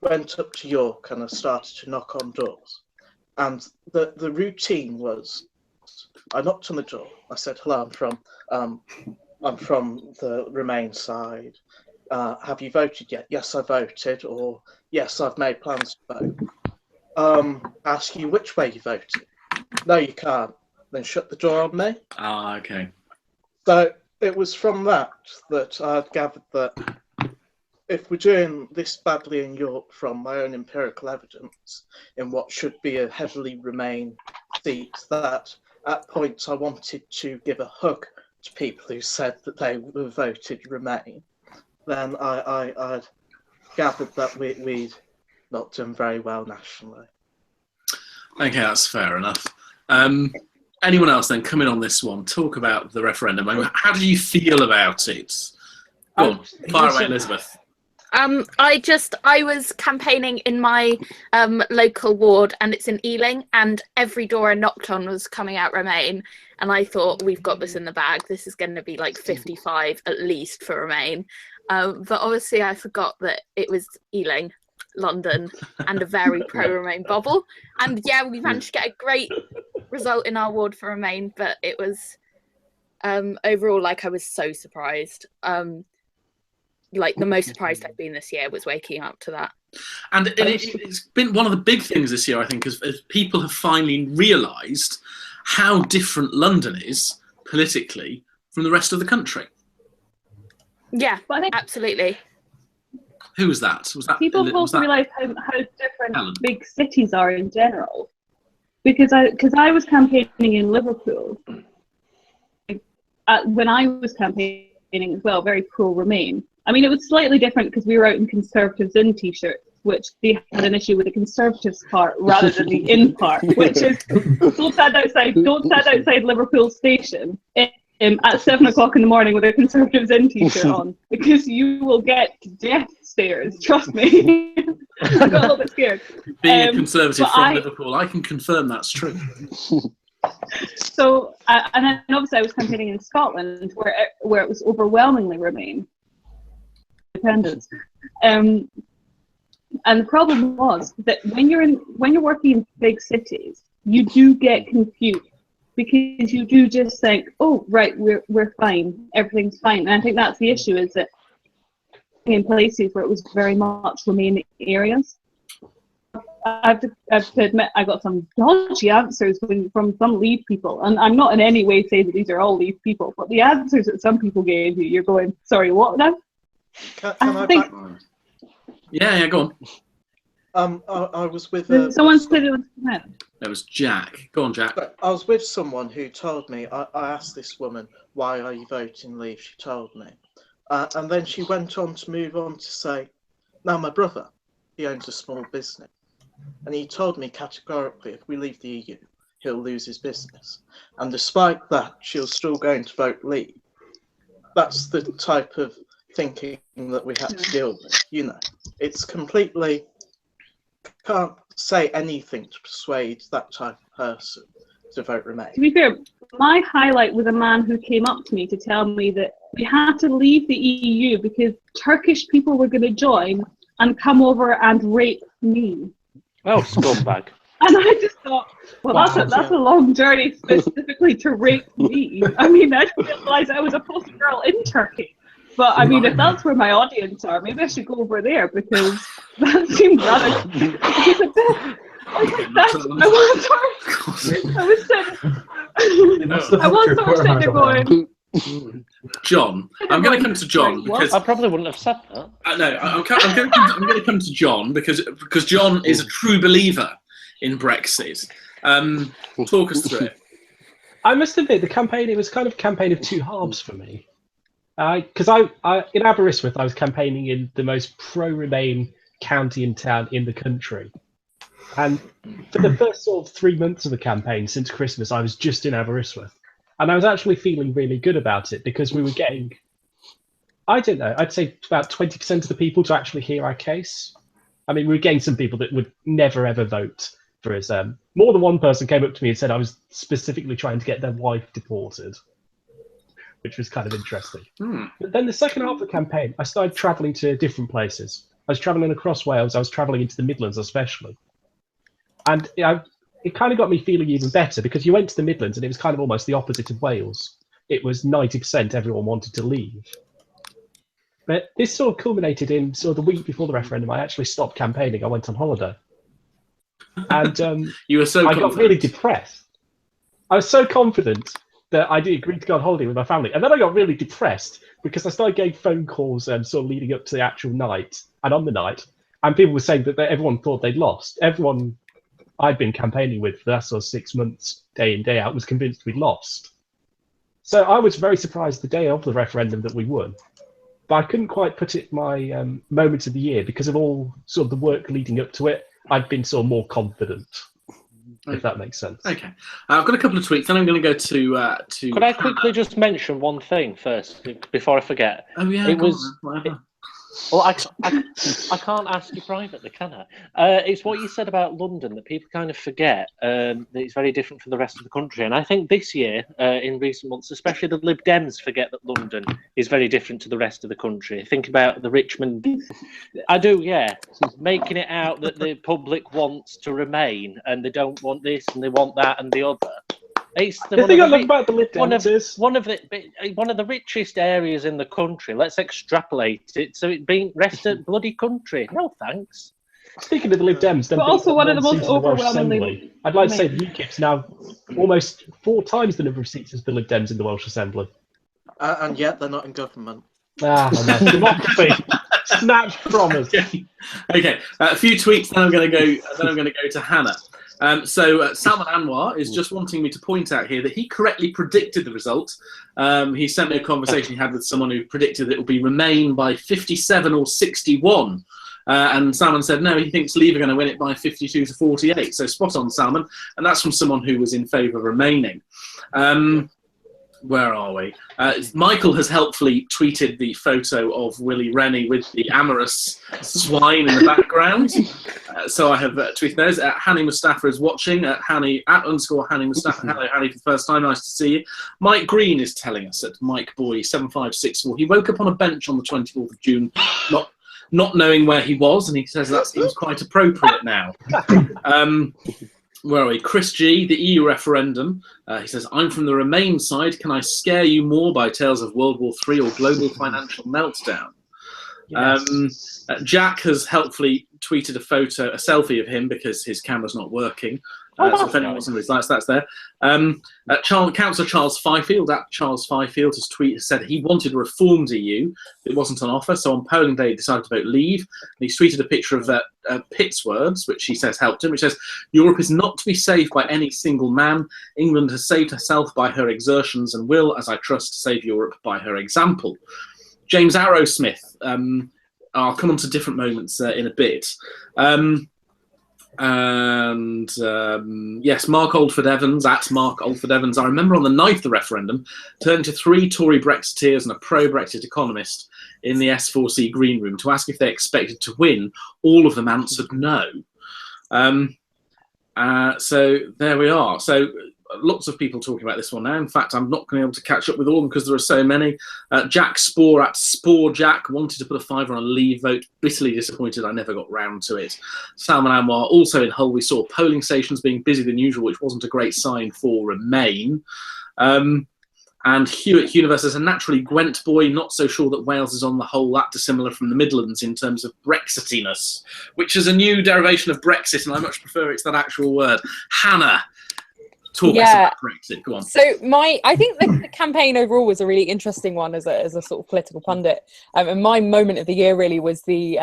Went up to York and I started to knock on doors, and the routine was, I knocked on the door. I said, "Hello, I'm from the Remain side. Have you voted yet?" "Yes, I voted," or "Yes, I've made plans to vote." Ask you which way you voted. "No, you can't." Then shut the door on me. Ah, okay. So it was from that I'd gathered that if we're doing this badly in York from my own empirical evidence in what should be a heavily Remain seat, that at points I wanted to give a hug to people who said that they voted Remain, then I'd gathered that we'd not done very well nationally. Okay, that's fair enough. Anyone else then come in on this one? Talk about the referendum. I mean, how did you feel about it? Go on, fire away, Elizabeth. I was campaigning in my local ward, and it's in Ealing, and every door I knocked on was coming out Remain, and I thought, we've got this in the bag. This is going to be like 55 at least for Remain. But obviously I forgot that it was Ealing, London, and a very pro-Remain bubble. And yeah, we managed to get a great result in our ward for Remain, but it was overall, like, I was so surprised. Like, the most surprised I've been this year was waking up to that. And it's been one of the big things this year, I think, as people have finally realised how different London is politically from the rest of the country. Yeah, absolutely. Who was that? Was that people also realise how different big cities are in general. Because I was campaigning in Liverpool. When I was campaigning as well, very pro-Remain. I mean, it was slightly different because we were out in Conservatives in t-shirts, which they had an issue with the Conservatives part rather than the in part, which is don't stand outside Liverpool station at 7 o'clock in the morning with a Conservatives in t-shirt on, because you will get death stares. Trust me. I got a little bit scared. Being a Conservative from Liverpool, I can confirm that's true. So, and then obviously I was campaigning in Scotland, where it was overwhelmingly Remain independence, and the problem was that when you're working in big cities, you do get confused because you do just think, oh right, we're fine, everything's fine, and I think that's the issue, is that in places where it was very much Remain areas. I have to admit, I got some dodgy answers from some Leave people, and I'm not in any way saying that these are all Leave people, but the answers that some people gave you, you're going, sorry, what now? Yeah, go on. I was with someone said it was That was Jack. Go on, Jack. I was with someone who told me, I asked this woman, why are you voting Leave? She told me. And then she went on to move on to say, now my brother, he owns a small business. And he told me categorically, if we leave the EU, he'll lose his business. And despite that, she's still going to vote Leave. That's the type of thinking that we have to deal with. You know, it's completely, can't say anything to persuade that type of person to vote Remain. To be fair, my highlight was a man who came up to me to tell me that we had to leave the EU because Turkish people were going to join and come over and rape me. Oh, scumbag. And I just thought, well, wow, that's a long journey specifically to rape me. I mean, I didn't realise I was a poster girl in Turkey. But I mean, if that's where my audience are, maybe I should go over there, because that seemed rather... I want to I was so, I was so upset they're going. John, I'm going to come to John because I probably wouldn't have said that. No, I'm going to come to John because John is a true believer in Brexit. Talk us through it. I must admit, the campaign, it was kind of a campaign of two halves for me. Because I in Aberystwyth, I was campaigning in the most pro-Remain county and town in the country. And for the first sort of 3 months of the campaign since Christmas, I was just in Aberystwyth. And I was actually feeling really good about it because we were getting, I don't know, I'd say about 20% of the people to actually hear our case. I mean, we were getting some people that would never, ever vote for us. More than one person came up to me and said I was specifically trying to get their wife deported, which was kind of interesting. But then the second half of the campaign, I started travelling to different places. I was travelling across Wales. I was travelling into the Midlands especially. And it kind of got me feeling even better because you went to the Midlands and it was kind of almost the opposite of Wales. It was 90% everyone wanted to leave. But this sort of culminated in sort of the week before the referendum. I actually stopped campaigning. I went on holiday. And you were so I got really depressed. I was so confident that I did agree to go on holiday with my family. And then I got really depressed because I started getting phone calls sort of leading up to the actual night and on the night. And people were saying that everyone thought they'd lost. Everyone I'd been campaigning with for the last sort of 6 months, day in, day out, was convinced we'd lost. So I was very surprised the day of the referendum that we won. But I couldn't quite put it my moment of the year because of all sort of the work leading up to it. I'd been sort of more confident, if that makes sense. Okay. I've got a couple of tweets, then I'm going to go to... Could I quickly just mention one thing first, before I forget? Oh, yeah, it was. whatever. Well, I can't ask you privately, can I? It's what you said about London that people kind of forget that it's very different from the rest of the country. And I think this year, in recent months, especially the Lib Dems forget that London is very different to the rest of the country. Think about the Richmond. I do, yeah. Making it out that the public wants to remain and they don't want this and they want that and the other. It's the thing I love about the Lib Dems is one of the richest areas in the country. Let's extrapolate it so it being rest of bloody country. No thanks. Speaking of the Lib Dems, but also one of the most overwhelmingly. I'd like to say the UKIP's now almost 4 times the number of seats as the Lib Dems in the Welsh Assembly. And yet they're not in government. Democracy snatched from us. Okay, a few tweets. Then I'm going to go to Hannah. So Salman Anwar is just wanting me to point out here that he correctly predicted the result. He sent me a conversation he had with someone who predicted that it will be Remain by 57 or 61. And Salman said, no, he thinks Leave are going to win it by 52 to 48. So spot on, Salman. And that's from someone who was in favour of remaining. Where are we? Michael has helpfully tweeted the photo of Willie Rennie with the amorous swine in the background. So I have tweeted those. Hani Mustafa is watching. Hani @_Hani Mustafa. Hello, Hani, for the first time. Nice to see you. Mike Green is telling us at Mike Boy 7564. He woke up on a bench on the 24th of June, not knowing where he was, and he says that seems quite appropriate now. Where are we? Chris G, the EU referendum. He says, I'm from the Remain side. Can I scare you more by tales of World War III or global financial meltdown? Yes. Jack has helpfully tweeted a selfie of him because his camera's not working. So if anyone wants somebody's likes, that's there. Councillor Charles Fifield has said he wanted a reformed EU. It wasn't on offer, so on polling day he decided to vote Leave. And he's tweeted a picture of Pitt's words, which he says helped him, which says, Europe is not to be saved by any single man. England has saved herself by her exertions and will, as I trust, save Europe by her example. James Arrowsmith. I'll come on to different moments in a bit. Yes, Mark Oldford Evans, @Mark Oldford Evans. I remember on the night of the referendum, turning to 3 Tory Brexiteers and a pro-Brexit economist in the S4C green room to ask if they expected to win. All of them answered no. So there we are. So lots of people talking about this one now. In fact, I'm not going to be able to catch up with all of them because there are so many. Jack Spore @SporeJack wanted to put a 5 on a Leave vote. Bitterly disappointed I never got round to it. Salman Anwar, also in Hull, we saw polling stations being busier than usual, which wasn't a great sign for Remain. And Hewitt Universe is a naturally Gwent boy, not so sure that Wales is on the whole that dissimilar from the Midlands in terms of Brexitiness, which is a new derivation of Brexit, and I much prefer it's that actual word. Hannah, talk us Yeah. about Brexit. Go on. So I think the campaign overall was a really interesting one as a sort of political pundit. And my moment of the year really was the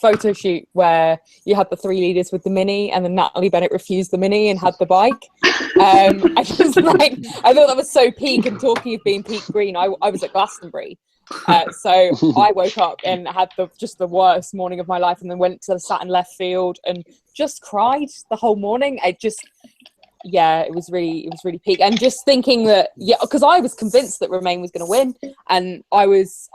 photo shoot where you had the three leaders with the Mini, and then Natalie Bennett refused the Mini and had the bike. I thought that was so peak. And talking of being peak green, I was at Glastonbury. So I woke up and had just the worst morning of my life, and then went to sat in left field and just cried the whole morning. It was really peak, and just thinking that because I was convinced that Remain was going to win, and I was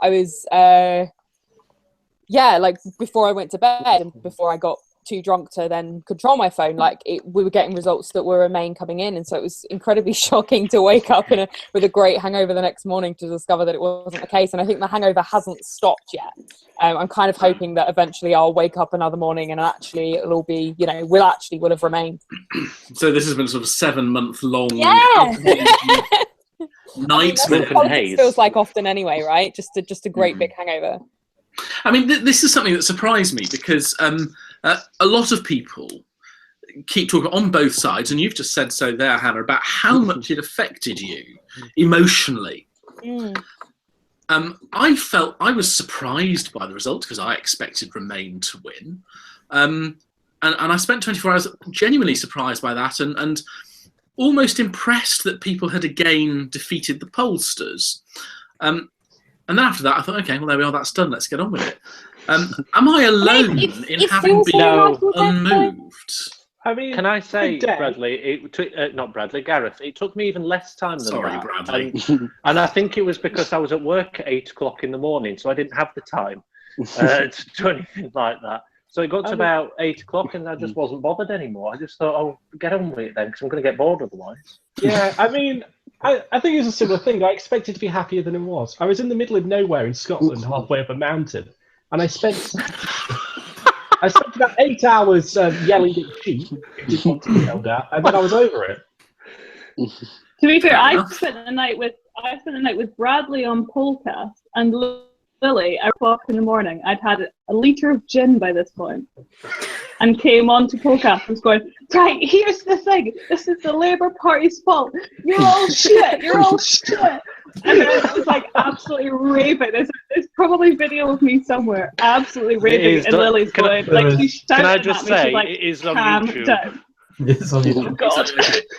like before I went to bed and before I got too drunk to then control my phone, we were getting results that were Remain coming in, and so it was incredibly shocking to wake up with a great hangover the next morning to discover that it wasn't the case. And I think the hangover hasn't stopped yet. I'm kind of hoping that eventually I'll wake up another morning and actually it'll all be, will have Remained. So this has been sort of 7-month long nightmare. It feels like often anyway, right? Just a great big hangover. I mean, this is something that surprised me because a lot of people keep talking on both sides, and you've just said so there, Hannah, about how much it affected you emotionally. I was surprised by the result because I expected Remain to win. And I spent 24 hours genuinely surprised by that and almost impressed that people had again defeated the pollsters. And then after that, I thought, okay, well, there we are, that's done, let's get on with it. Am I alone in having been unmoved? I mean, can I say, Bradley, not Bradley, Gareth, it took me even less time than that. Bradley. And I think it was because I was at work at 8 o'clock in the morning, so I didn't have the time to do anything like that. So it got to about 8 o'clock and I just wasn't bothered anymore. I just thought, oh, get on with it then, because I'm going to get bored otherwise. Yeah, I mean, I think it was a similar thing. I expected to be happier than it was. I was in the middle of nowhere in Scotland, halfway up a mountain, and I spent about 8 hours yelling at sheep who didn't want to be yelled at, and then I was over it. To be fair, I spent the night with Bradley on Polcast and Lily at 8 o'clock in the morning. I'd had a litre of gin by this point and came on to Polcast and was going, right, here's the thing, this is the Labour Party's fault, you're all shit, and then I was like absolutely raving. There's probably video of me somewhere absolutely raving, and Lily's going like, she's shouting can I at just me, say, she's like, it is on calm YouTube. down. Yes, on YouTube. Oh God.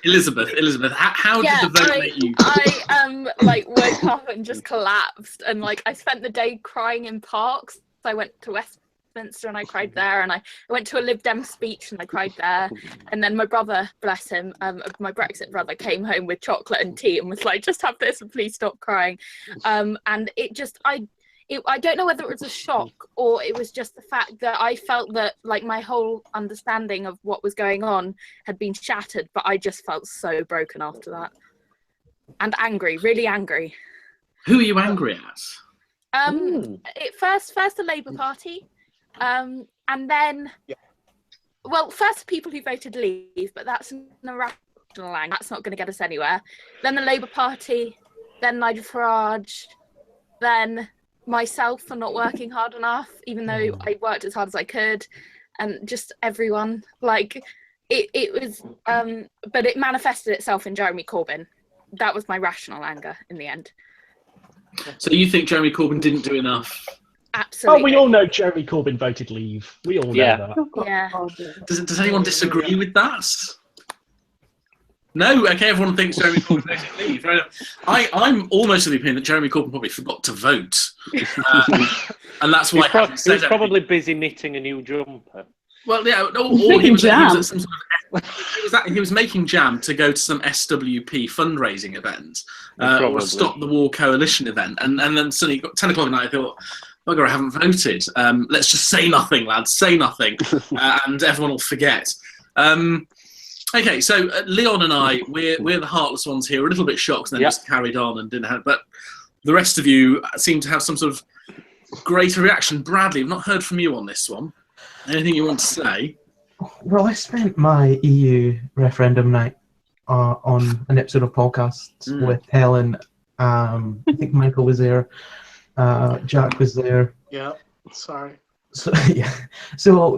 Elizabeth, how did the vote make you? I woke up and just collapsed, and I spent the day crying in parks. I went to Westminster and I cried there, and I went to a Lib Dem speech and I cried there, and then my brother, bless him, my Brexit brother, came home with chocolate and tea and was like, just have this and please stop crying. And it just I don't know whether it was a shock or it was just the fact that I felt that my whole understanding of what was going on had been shattered, but I just felt so broken after that. And angry, really angry. Who are you angry at? First the Labour Party, and then, first the people who voted Leave, but that's an irrational anger. That's not going to get us anywhere. Then the Labour Party, then Nigel Farage, then myself for not working hard enough, even though I worked as hard as I could, and just everyone. It was, but it manifested itself in Jeremy Corbyn. That was my rational anger in the end. So you think Jeremy Corbyn didn't do enough? Oh, Absolutely. we all know Jeremy Corbyn voted Leave. We all know that. Yeah. Does anyone disagree with that? No? Okay, everyone thinks Jeremy Corbyn voted Leave. I'm almost of the opinion that Jeremy Corbyn probably forgot to vote. And that's why he was probably busy knitting a new jumper. Well, yeah, or he was at some sort of, he was making jam to go to some SWP fundraising event, or a Stop the War Coalition event, and then suddenly got 10 o'clock at night. I thought, bugger, I haven't voted. Let's just say nothing, lads. Say nothing, and everyone will forget. Okay, so Leon and I, we're the heartless ones here. We're a little bit shocked, and then just carried on and didn't have. But the rest of you seem to have some sort of greater reaction. Bradley, I've not heard from you on this one. Anything you want to say? Well, I spent my EU referendum night on an episode of podcasts with Helen. I think Michael was there. Jack was there. Yeah, sorry. So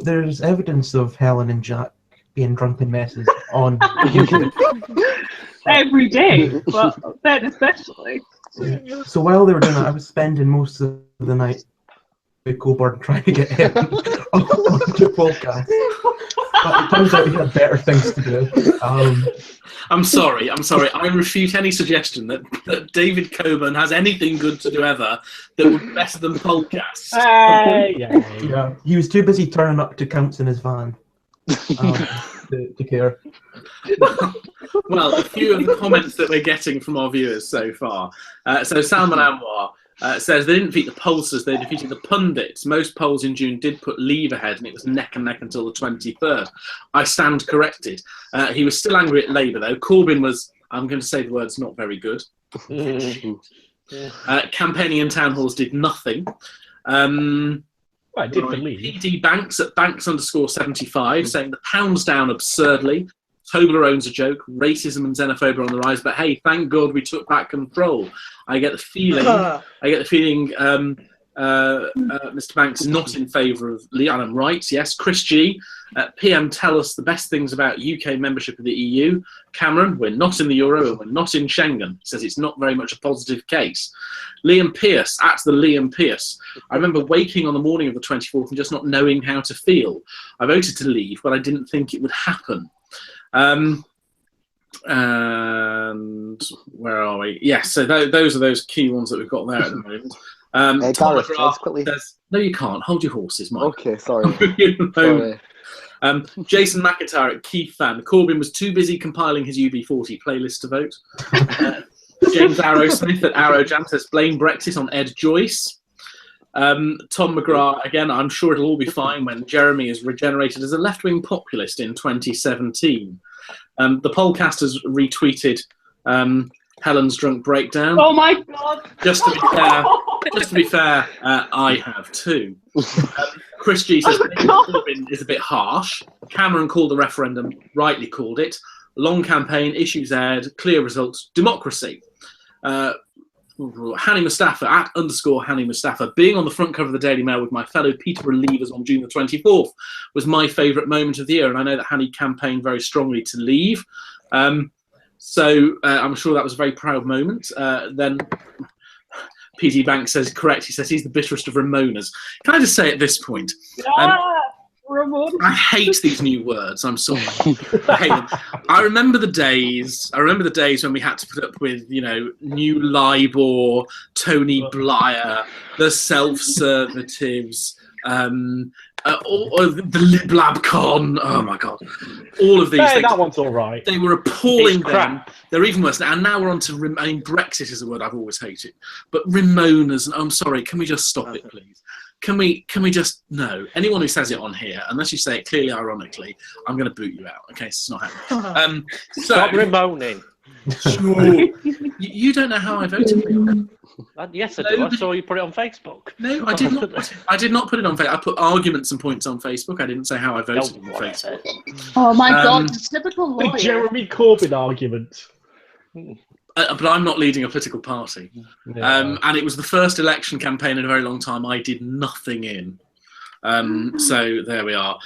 there's evidence of Helen and Jack being drunken messes on YouTube. Every day, but then especially. Yeah. So while they were doing that, I was spending most of the night with Coburn trying to get him onto the podcast. But it turns out he had better things to do. I'm sorry. I refute any suggestion that David Coburn has anything good to do ever that would be better than podcasts. Yeah, he was too busy turning up to counts in his van to care. Well, a few of the comments that we're getting from our viewers so far. So Salman Anwar says they didn't defeat the pollsters, they defeated the pundits. Most polls in June did put Leave ahead, and it was neck and neck until the 23rd. I stand corrected. He was still angry at Labour, though. Corbyn was, I'm going to say the words, not very good. Campaigning in town halls did nothing. Well, I did for Leave. PD Banks at Banks_75 saying the pound's down absurdly. Toblerone's a joke. Racism and xenophobia on the rise. But hey, thank God we took back control. I get the feeling. Mr. Banks is not in favour of Leanne. I'm right. Yes. Chris G. PM tell us the best things about UK membership of the EU. Cameron, we're not in the Euro and we're not in Schengen. He says it's not very much a positive case. Liam Pierce, at the Liam Pierce. I remember waking on the morning of the 24th and just not knowing how to feel. I voted to leave, but I didn't think it would happen. And where are we? Yes, so those are those key ones that we've got there at the moment. Gareth, quickly. Says, no, you can't. Hold your horses, Mike. Okay, sorry. Sorry. Jason McIntyre at Keith Fan. Corbyn was too busy compiling his UB40 playlist to vote. James Arrowsmith at Arrowjam says blame Brexit on Ed Joyce. Tom McGrath, again, I'm sure it'll all be fine when Jeremy is regenerated as a left-wing populist in 2017. The pollcasters retweeted Helen's drunk breakdown. Oh my God! Just to be fair, I have too. Chris G says Corbyn is a bit harsh. Cameron called the referendum, rightly called it. Long campaign, issues aired, clear results, democracy. Hanny Mustafa at _Hanny Mustafa. Being on the front cover of the Daily Mail with my fellow Peterborough Leavers on June the 24th was my favourite moment of the year, and I know that Hanny campaigned very strongly to leave. So I'm sure that was a very proud moment. Then PD Banks says, correct, he says he's the bitterest of Ramonas. Can I just say at this point, I hate these new words. I'm sorry. I hate them. I remember the days when we had to put up with, New Libor, Tony Blair, the Self-Servatives, or the LibLabCon. Oh my God! All of these things. That one's all right. They were appalling then. They're even worse now. And now we're on to. Brexit is a word I've always hated, but Ramonas. I'm sorry. Can we just stop it, please? Can we just no? Anyone who says it on here, unless you say it clearly ironically, I'm going to boot you out. Okay, it's not happening. Stop bemoaning. Sure. You don't know how I voted. Yes, I do. I saw you put it on Facebook. No, I did not. I did not put it on Facebook. I put arguments and points on Facebook. I didn't say how I voted on Facebook. Oh my God! Typical lawyer. The Jeremy Corbyn argument. But I'm not leading a political party. Yeah. And it was the first election campaign in a very long time I did nothing in. So there we are.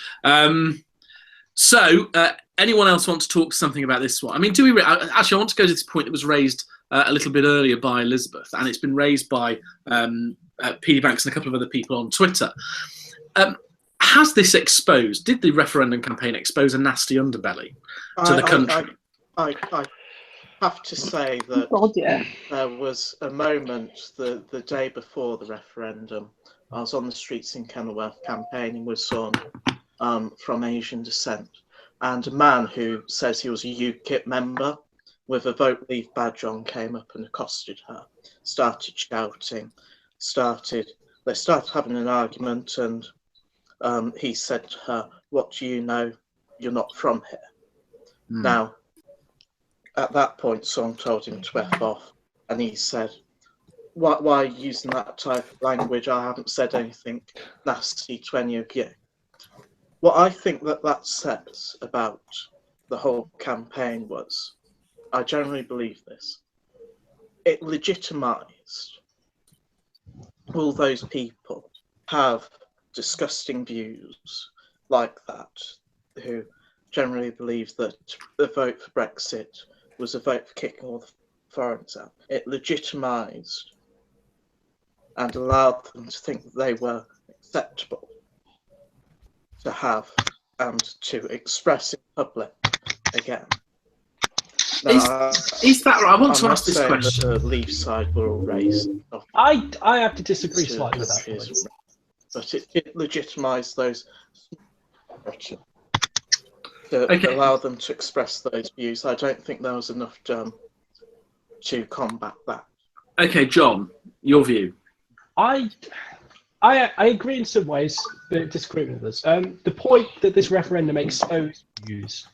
Anyone else want to talk something about this one? I mean, actually, I want to go to this point that was raised a little bit earlier by Elizabeth, and it's been raised by PD Banks and a couple of other people on Twitter. Has this did the referendum campaign expose a nasty underbelly to the country? I have to say that there was a moment the day before the referendum. I was on the streets in Kenilworth campaigning with someone from Asian descent, and a man who says he was a UKIP member with a Vote Leave badge on came up and accosted her, started shouting, they started having an argument, and he said to her, "What do you know? You're not from here." Now, at that point, someone told him to F off, and he said, why are you using that type of language? I haven't said anything nasty to any of you. What I think that says about the whole campaign was, I generally believe this, it legitimised all those people have disgusting views like that, who generally believe that the vote for Brexit was a vote for kicking all the foreigners out. It legitimised and allowed them to think that they were acceptable to have and to express in public again. Now, Is that right? I want to I'm ask this not saying question. that the Leave side were all racist. I have to disagree slightly with that point. But it legitimised those to allow them to express those views. I don't think there was enough to combat that. Okay, John, your view. I agree in some ways, but disagree with others. The point that this referendum exposed views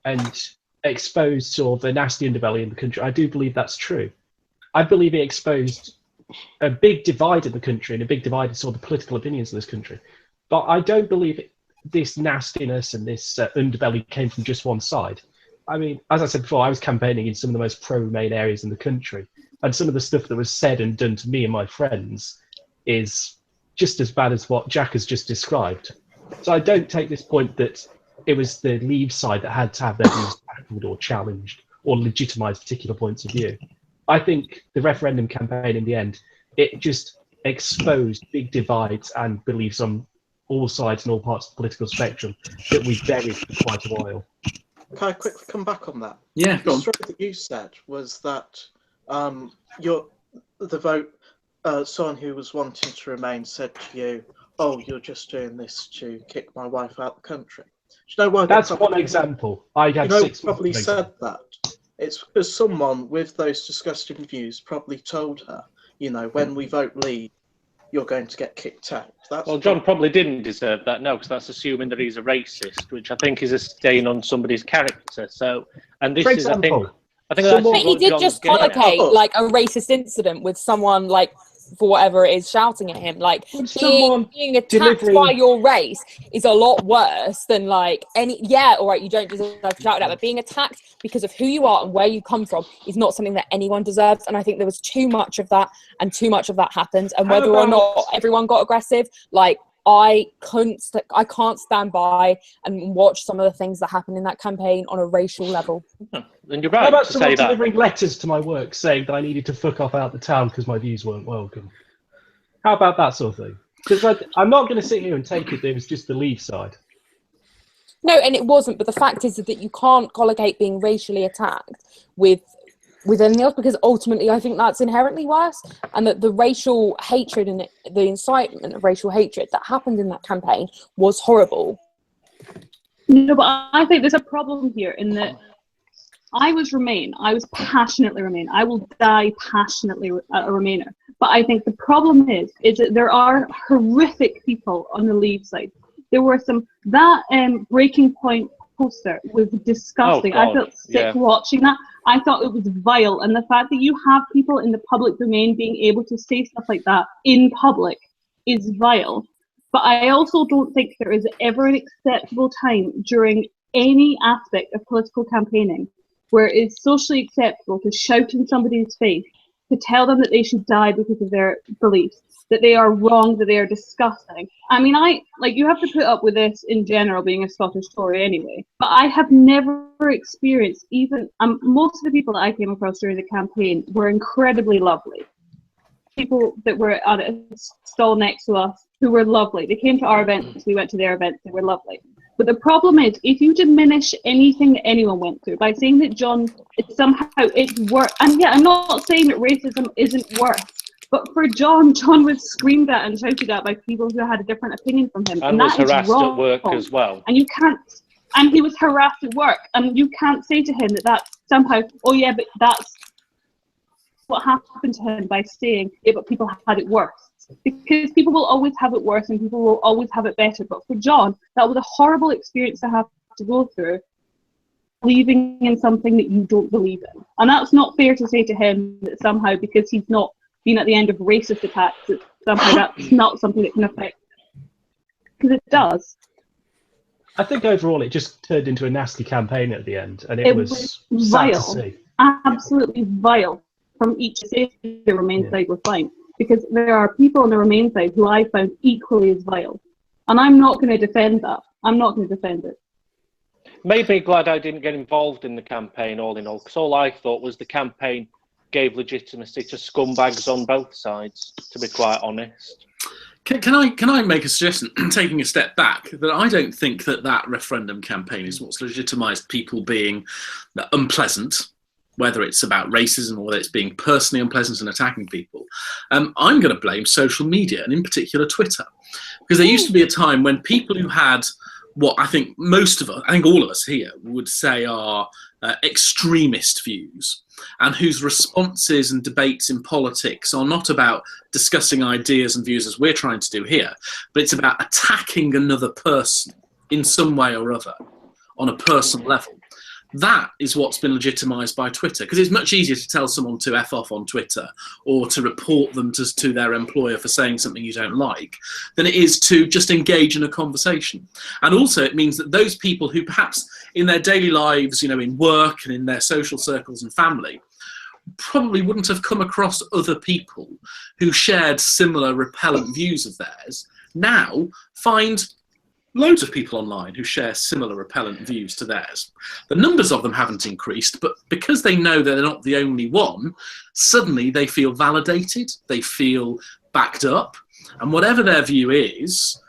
and exposed sort of a nasty underbelly in the country, I do believe that's true. I believe it exposed a big divide in the country and a big divide in sort of the political opinions in this country. But I don't believe this nastiness and this underbelly came from just one side. I mean, as I said before, I was campaigning in some of the most pro-Remain areas in the country, and some of the stuff that was said and done to me and my friends is just as bad as what Jack has just described. So I don't take this point that it was the Leave side that had to have their views tackled or challenged or legitimised particular points of view. I think the referendum campaign in the end, it just exposed big divides and beliefs on all sides and all parts of the political spectrum that we buried for quite a while. Can I quickly come back on that? Yeah, go The on. story that you said was that the vote, someone who was wanting to remain said to you, "Oh, you're just doing this to kick my wife out of the country." Do you know why? That's one example. I had six. Probably said that. It's because someone with those disgusting views probably told her, when we vote Leave, you're going to get kicked out. Well, John probably didn't deserve that, no, because that's assuming that he's a racist, which I think is a stain on somebody's character. So, and this For is, example, I think that's But he what did John's just getting at. collocate like a racist incident with someone like for whatever it is shouting at him. Like being attacked by your race is a lot worse than like all right, you don't deserve to shout it out, but being attacked because of who you are and where you come from is not something that anyone deserves. And I think there was too much of that, and too much of that happened. And whether or not everyone got aggressive, like I can't stand by and watch some of the things that happen in that campaign on a racial level. And you're right. How about to someone say that. delivering letters to my work saying that I needed to fuck off out the town because my views weren't welcome? How about that sort of thing? Because I'm not going to sit here and take it that it was just the Leave side. No, and it wasn't. But the fact is that you can't collocate being racially attacked with anything else, because ultimately I think that's inherently worse, and that the racial hatred and the incitement of racial hatred that happened in that campaign was horrible. No, but I think there's a problem here in that I was Remain. I was passionately Remain. I will die passionately a Remainer. But I think the problem is that there are horrific people on the Leave side. There were that Breaking Point poster was disgusting. Oh, God. I felt sick watching that. I thought it was vile. And the fact that you have people in the public domain being able to say stuff like that in public is vile. But I also don't think there is ever an acceptable time during any aspect of political campaigning where it's socially acceptable to shout in somebody's face, to tell them that they should die because of their beliefs, that they are wrong, that they are disgusting. I mean, you have to put up with this in general, being a Scottish Tory anyway, but I have never experienced most of the people that I came across during the campaign were incredibly lovely. People that were at a stall next to us who were lovely. They came to our events, we went to their events, they were lovely. But the problem is, if you diminish anything that anyone went through by saying that John it's worse, and yeah, I'm not saying that racism isn't worse, but for John was screamed at and shouted at by people who had a different opinion from him, and was harassed at work as well. And he was harassed at work, and you can't say to him that somehow, oh yeah, but that's what happened to him by saying, yeah, but people had it worse. Because people will always have it worse and people will always have it better. But for John, that was a horrible experience to have to go through, believing in something that you don't believe in. And that's not fair to say to him that somehow, because he's not been at the end of racist attacks, that somehow that's not something that can affect him. Because it does. I think overall it just turned into a nasty campaign at the end, and it was sad to see. Absolutely vile from each side. The Remain side was fine. Because there are people on the Remain side who I found equally as vile. And I'm not going to defend that. I'm not going to defend it. Made me glad I didn't get involved in the campaign, all in all, because all I thought was the campaign gave legitimacy to scumbags on both sides, to be quite honest. Can I make a suggestion, taking a step back, that I don't think that referendum campaign is what's legitimised people being unpleasant, whether it's about racism or whether it's being personally unpleasant and attacking people. I'm going to blame social media, and in particular Twitter, because there used to be a time when people who had what I think most of us, I think all of us here, would say are extremist views, and whose responses and debates in politics are not about discussing ideas and views as we're trying to do here, but it's about attacking another person in some way or other on a personal level. That is what's been legitimised by Twitter, because it's much easier to tell someone to F off on Twitter or to report them to their employer for saying something you don't like than it is to just engage in a conversation. And also it means that those people who perhaps in their daily lives, in work and in their social circles and family, probably wouldn't have come across other people who shared similar repellent views of theirs, now find loads of people online who share similar repellent views to theirs. The numbers of them haven't increased, but because they know they're not the only one, suddenly they feel validated, they feel backed up, and whatever their view is,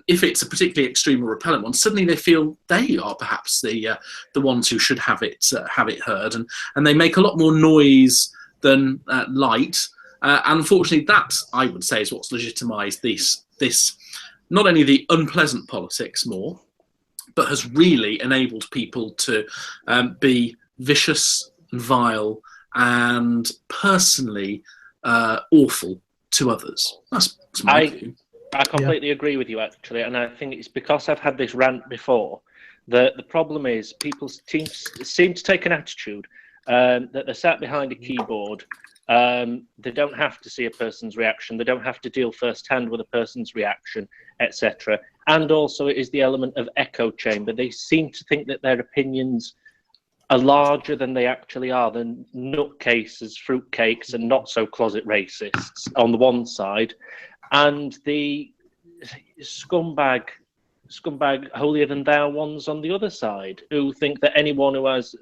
if it's a particularly extreme or repellent one, suddenly they feel they are perhaps the ones who should have it heard, and they make a lot more noise than light. And unfortunately, that, I would say, is what's legitimised this not only the unpleasant politics more, but has really enabled people to be vicious and vile and personally awful to others. That's my view. I completely agree with you, actually, and I think it's because I've had this rant before. The problem is people seem to take an attitude that they're sat behind a keyboard. They don't have to see a person's reaction. They don't have to deal firsthand with a person's reaction, etc. And also it is the element of echo chamber. They seem to think that their opinions are larger than they actually are. They're nutcases, fruitcakes, and not so closet racists on the one side, and the scumbag holier than thou ones on the other side, who think that anyone who has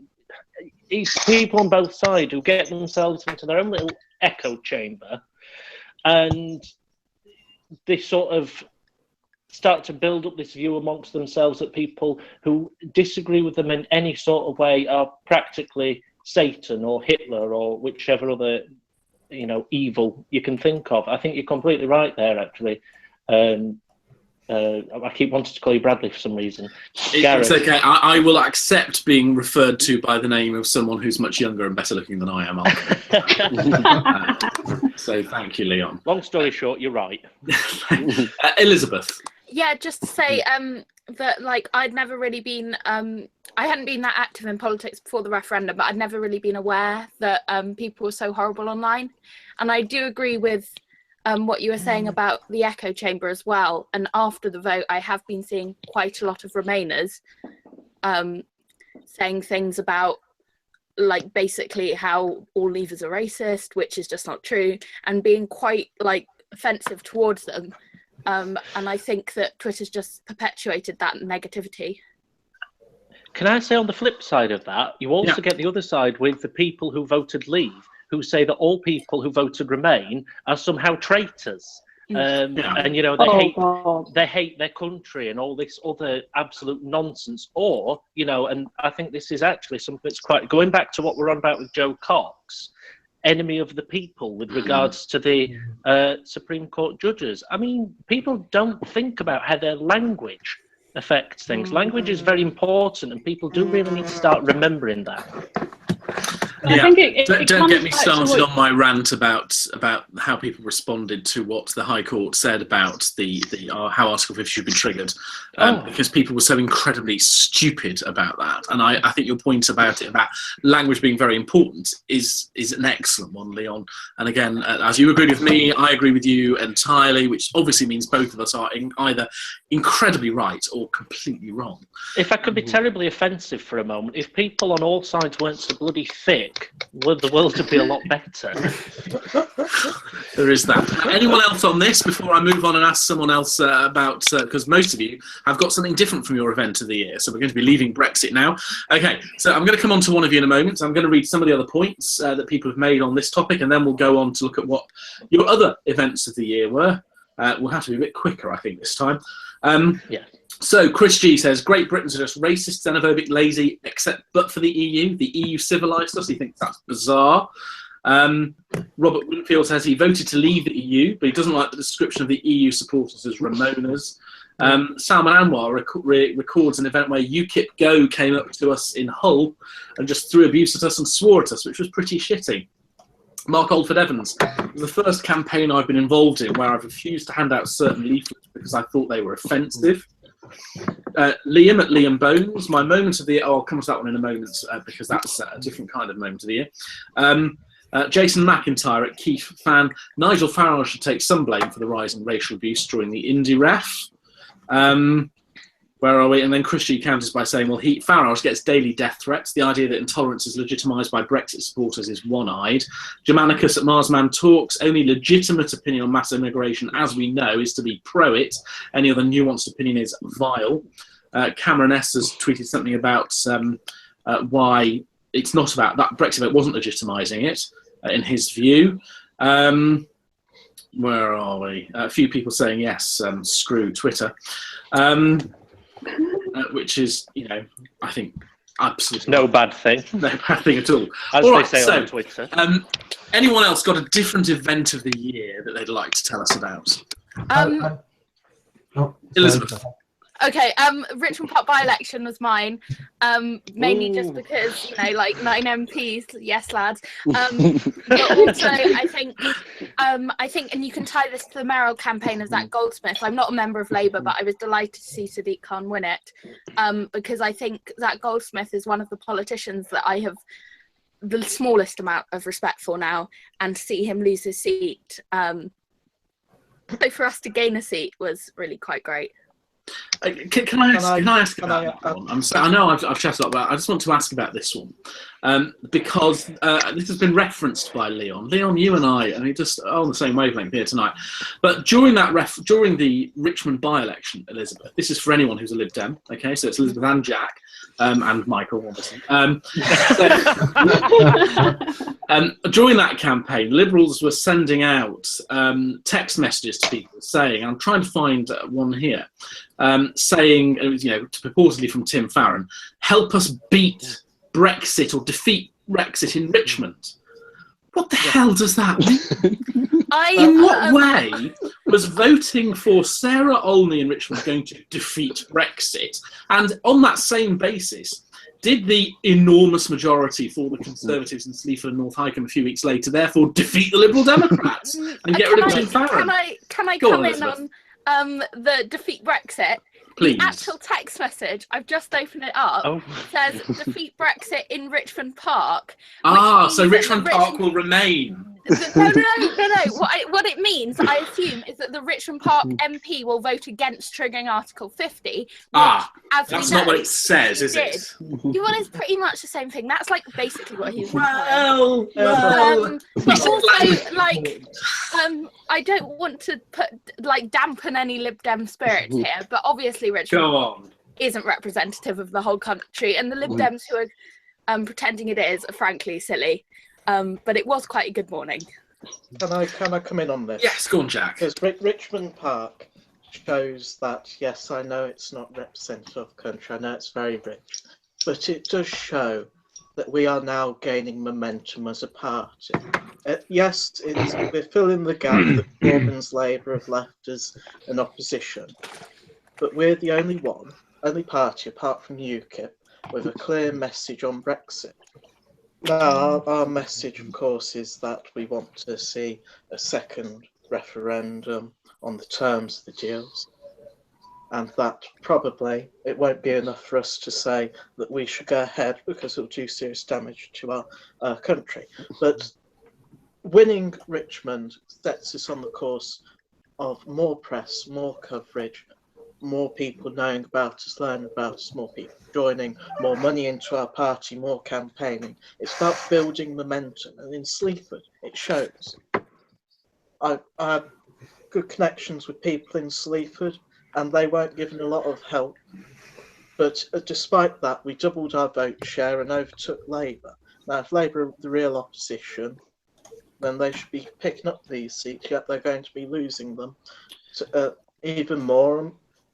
it's people on both sides who get themselves into their own little echo chamber, and they sort of start to build up this view amongst themselves that people who disagree with them in any sort of way are practically Satan or Hitler or whichever other evil you can think of. I think you're completely right there, actually. I keep wanting to call you Bradley for some reason. It's okay. I will accept being referred to by the name of someone who's much younger and better looking than I am. So thank you, Leon. Long story short, you're right. Elizabeth. Yeah, just to say that I'd never really been I hadn't been that active in politics before the referendum, but I'd never really been aware that people were so horrible online. And I do agree with what you were saying about the echo chamber as well. And after the vote, I have been seeing quite a lot of Remainers saying things about basically how all Leavers are racist, which is just not true, and being quite offensive towards them. And I think that Twitter's just perpetuated that negativity. Can I say on the flip side of that, you also get the other side with the people who voted Leave, who say that all people who voted Remain are somehow traitors. And they hate their country and all this other absolute nonsense. Or, and I think this is actually something that's quite, going back to what we're on about with Joe Cox, enemy of the people with regards to the Supreme Court judges. I mean, people don't think about how their language affects things. Language is very important, and people do really need to start remembering that. I think it don't get me started on my rant about how people responded to what the High Court said about how Article 50 should be triggered, because people were so incredibly stupid about that. And I think your point about language being very important is an excellent one, Leon. And again, as you agree with me, I agree with you entirely, which obviously means both of us are either incredibly right or completely wrong. If I could be terribly offensive for a moment, if people on all sides weren't so bloody thick Brexit, the world would be a lot better. There is that. Anyone else on this before I move on and ask someone else about, because most of you have got something different from your event of the year, so we're going to be leaving Brexit now. Okay, so I'm going to come on to one of you in a moment. I'm going to read some of the other points that people have made on this topic, and then we'll go on to look at what your other events of the year were. We'll have to be a bit quicker, I think, this time. Yeah. So Chris G says, Great Britain's are just racist, xenophobic, lazy, except but for the EU. The EU civilised us. He thinks that's bizarre. Robert Winfield says he voted to leave the EU, but he doesn't like the description of the EU supporters as Ramonas. Salman Anwar records an event where UKIP Go came up to us in Hull and just threw abuse at us and swore at us, which was pretty shitty. Mark Oldford Evans, it was the first campaign I've been involved in where I've refused to hand out certain leaflets because I thought they were offensive. Liam at Liam Bones, my moment of the year, I'll come to that one in a moment because that's a different kind of moment of the year. Jason McIntyre at Keith Fan, Nigel Farage should take some blame for the rise in racial abuse during the Indy ref. Where are we? And then Chris G counters by saying, well, Farage gets daily death threats. The idea that intolerance is legitimised by Brexit supporters is one-eyed. Germanicus at Marsman talks, only legitimate opinion on mass immigration, as we know, is to be pro-it. Any other nuanced opinion is vile. Cameron S has tweeted something about why it's not about that Brexit vote wasn't legitimising it, in his view. Where are we? A few people saying yes, screw Twitter. Which is, I think absolutely no bad thing. No bad thing at all. As all they right, say on Twitter. Anyone else got a different event of the year that they'd like to tell us about? Elizabeth. Okay, Richmond Park by-election was mine, mainly just because, like 9 MPs, yes lads. But also, I think, and you can tie this to the mayoral campaign of Zach Goldsmith. I'm not a member of Labour, but I was delighted to see Sadiq Khan win it, because I think Zach Goldsmith is one of the politicians that I have the smallest amount of respect for now, and to see him lose his seat, so for us to gain a seat was really quite great. Can I ask about that one? I know I've chatted a lot about it. I just want to ask about this one because this has been referenced by Leon. Leon, you and I just on the same wavelength here tonight. But during the Richmond by-election, Elizabeth, this is for anyone who's a Lib Dem. Okay, so it's Elizabeth and Jack and Michael, obviously. During that campaign, Liberals were sending out text messages to people saying, I'm trying to find one here. Saying, purportedly from Tim Farron, help us beat Brexit or defeat Brexit in Richmond. What the hell does that mean? In what way was voting for Sarah Olney in Richmond going to defeat Brexit? And on that same basis, did the enormous majority for the Conservatives in Sleaford and North Hykeham a few weeks later therefore defeat the Liberal Democrats and get rid of Tim Farron? Can I come in on the defeat Brexit? Please. The actual text message, I've just opened it up, says defeat Brexit in Richmond Park. So Richmond Park will remain. No. What it means, I assume, is that the Richmond Park MP will vote against triggering Article 50. That's not what it says, is it? Well, it's pretty much the same thing. That's like basically what he's Well, but also, I don't want to dampen any Lib Dem spirits here, but obviously Richmond isn't representative of the whole country, and the Lib Dems who are pretending it is are frankly silly. But it was quite a good morning. Can I come in on this? Yes, go on, Jack. Because Richmond Park shows that, yes, I know it's not representative of the country, I know it's very rich, but it does show that we are now gaining momentum as a party. Yes, we're filling the gap that Corbyn's Labour have left as an opposition, but we're the only party apart from UKIP with a clear message on Brexit. Now, our message, of course, is that we want to see a second referendum on the terms of the deals, and that probably it won't be enough for us to say that we should go ahead because it will do serious damage to our country. But winning Richmond sets us on the course of more press, more coverage, more people knowing about us, learning about us, more people joining, more money into our party, more campaigning. It's about building momentum, and in Sleaford, it shows. I have good connections with people in Sleaford, and they weren't given a lot of help. But despite that, we doubled our vote share and overtook Labour. Now, if Labour are the real opposition, then they should be picking up these seats, yet they're going to be losing them to, even more, and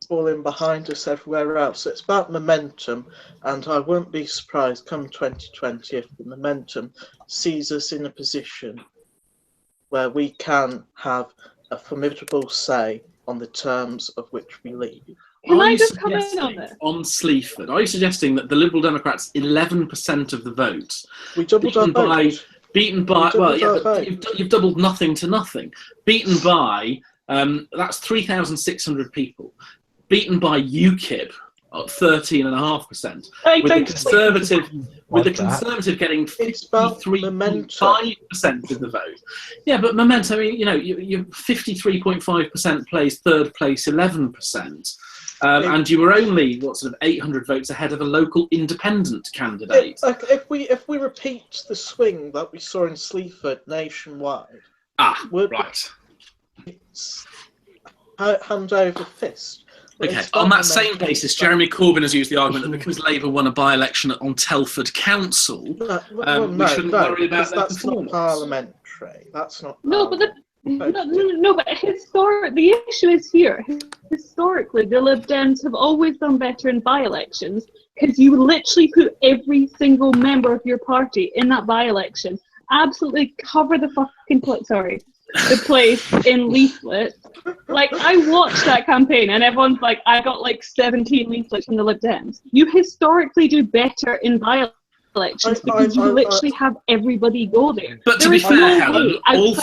falling behind us everywhere else. So it's about momentum, and I wouldn't be surprised come 2020 if the momentum sees us in a position where we can have a formidable say on the terms of which we leave. Can Are I you just come in on suggesting this? on Sleaford? Are you suggesting that the Liberal Democrats 11% of the vote, We doubled our vote. beaten by We well, doubled yeah, our but vote. you've doubled nothing to nothing. Beaten by that's 3,600 people. Beaten by UKIP at 13.5%. With the Conservative getting 53.5% of the vote. Yeah, but momentum. I mean, you know, you're 53.5% plays third place 11%. And you were only sort of 800 votes ahead of a local independent candidate. If we repeat the swing that we saw in Sleaford nationwide, right. It's hand over fist. Okay, on that same basis, Jeremy Corbyn has used the argument that because Labour won a by-election on Telford Council, we shouldn't worry about their that's performance. not parliamentary. That's not. No, but the issue is here. Historically, the Lib Dems have always done better in by-elections because you literally put every single member of your party in that by-election, absolutely cover the fucking the place in leaflets. Like, I watched that campaign and everyone's like, I got like 17 leaflets from the Lib Dems. You historically do better in by-elections because you literally have everybody go there. But to be fair, Helen, all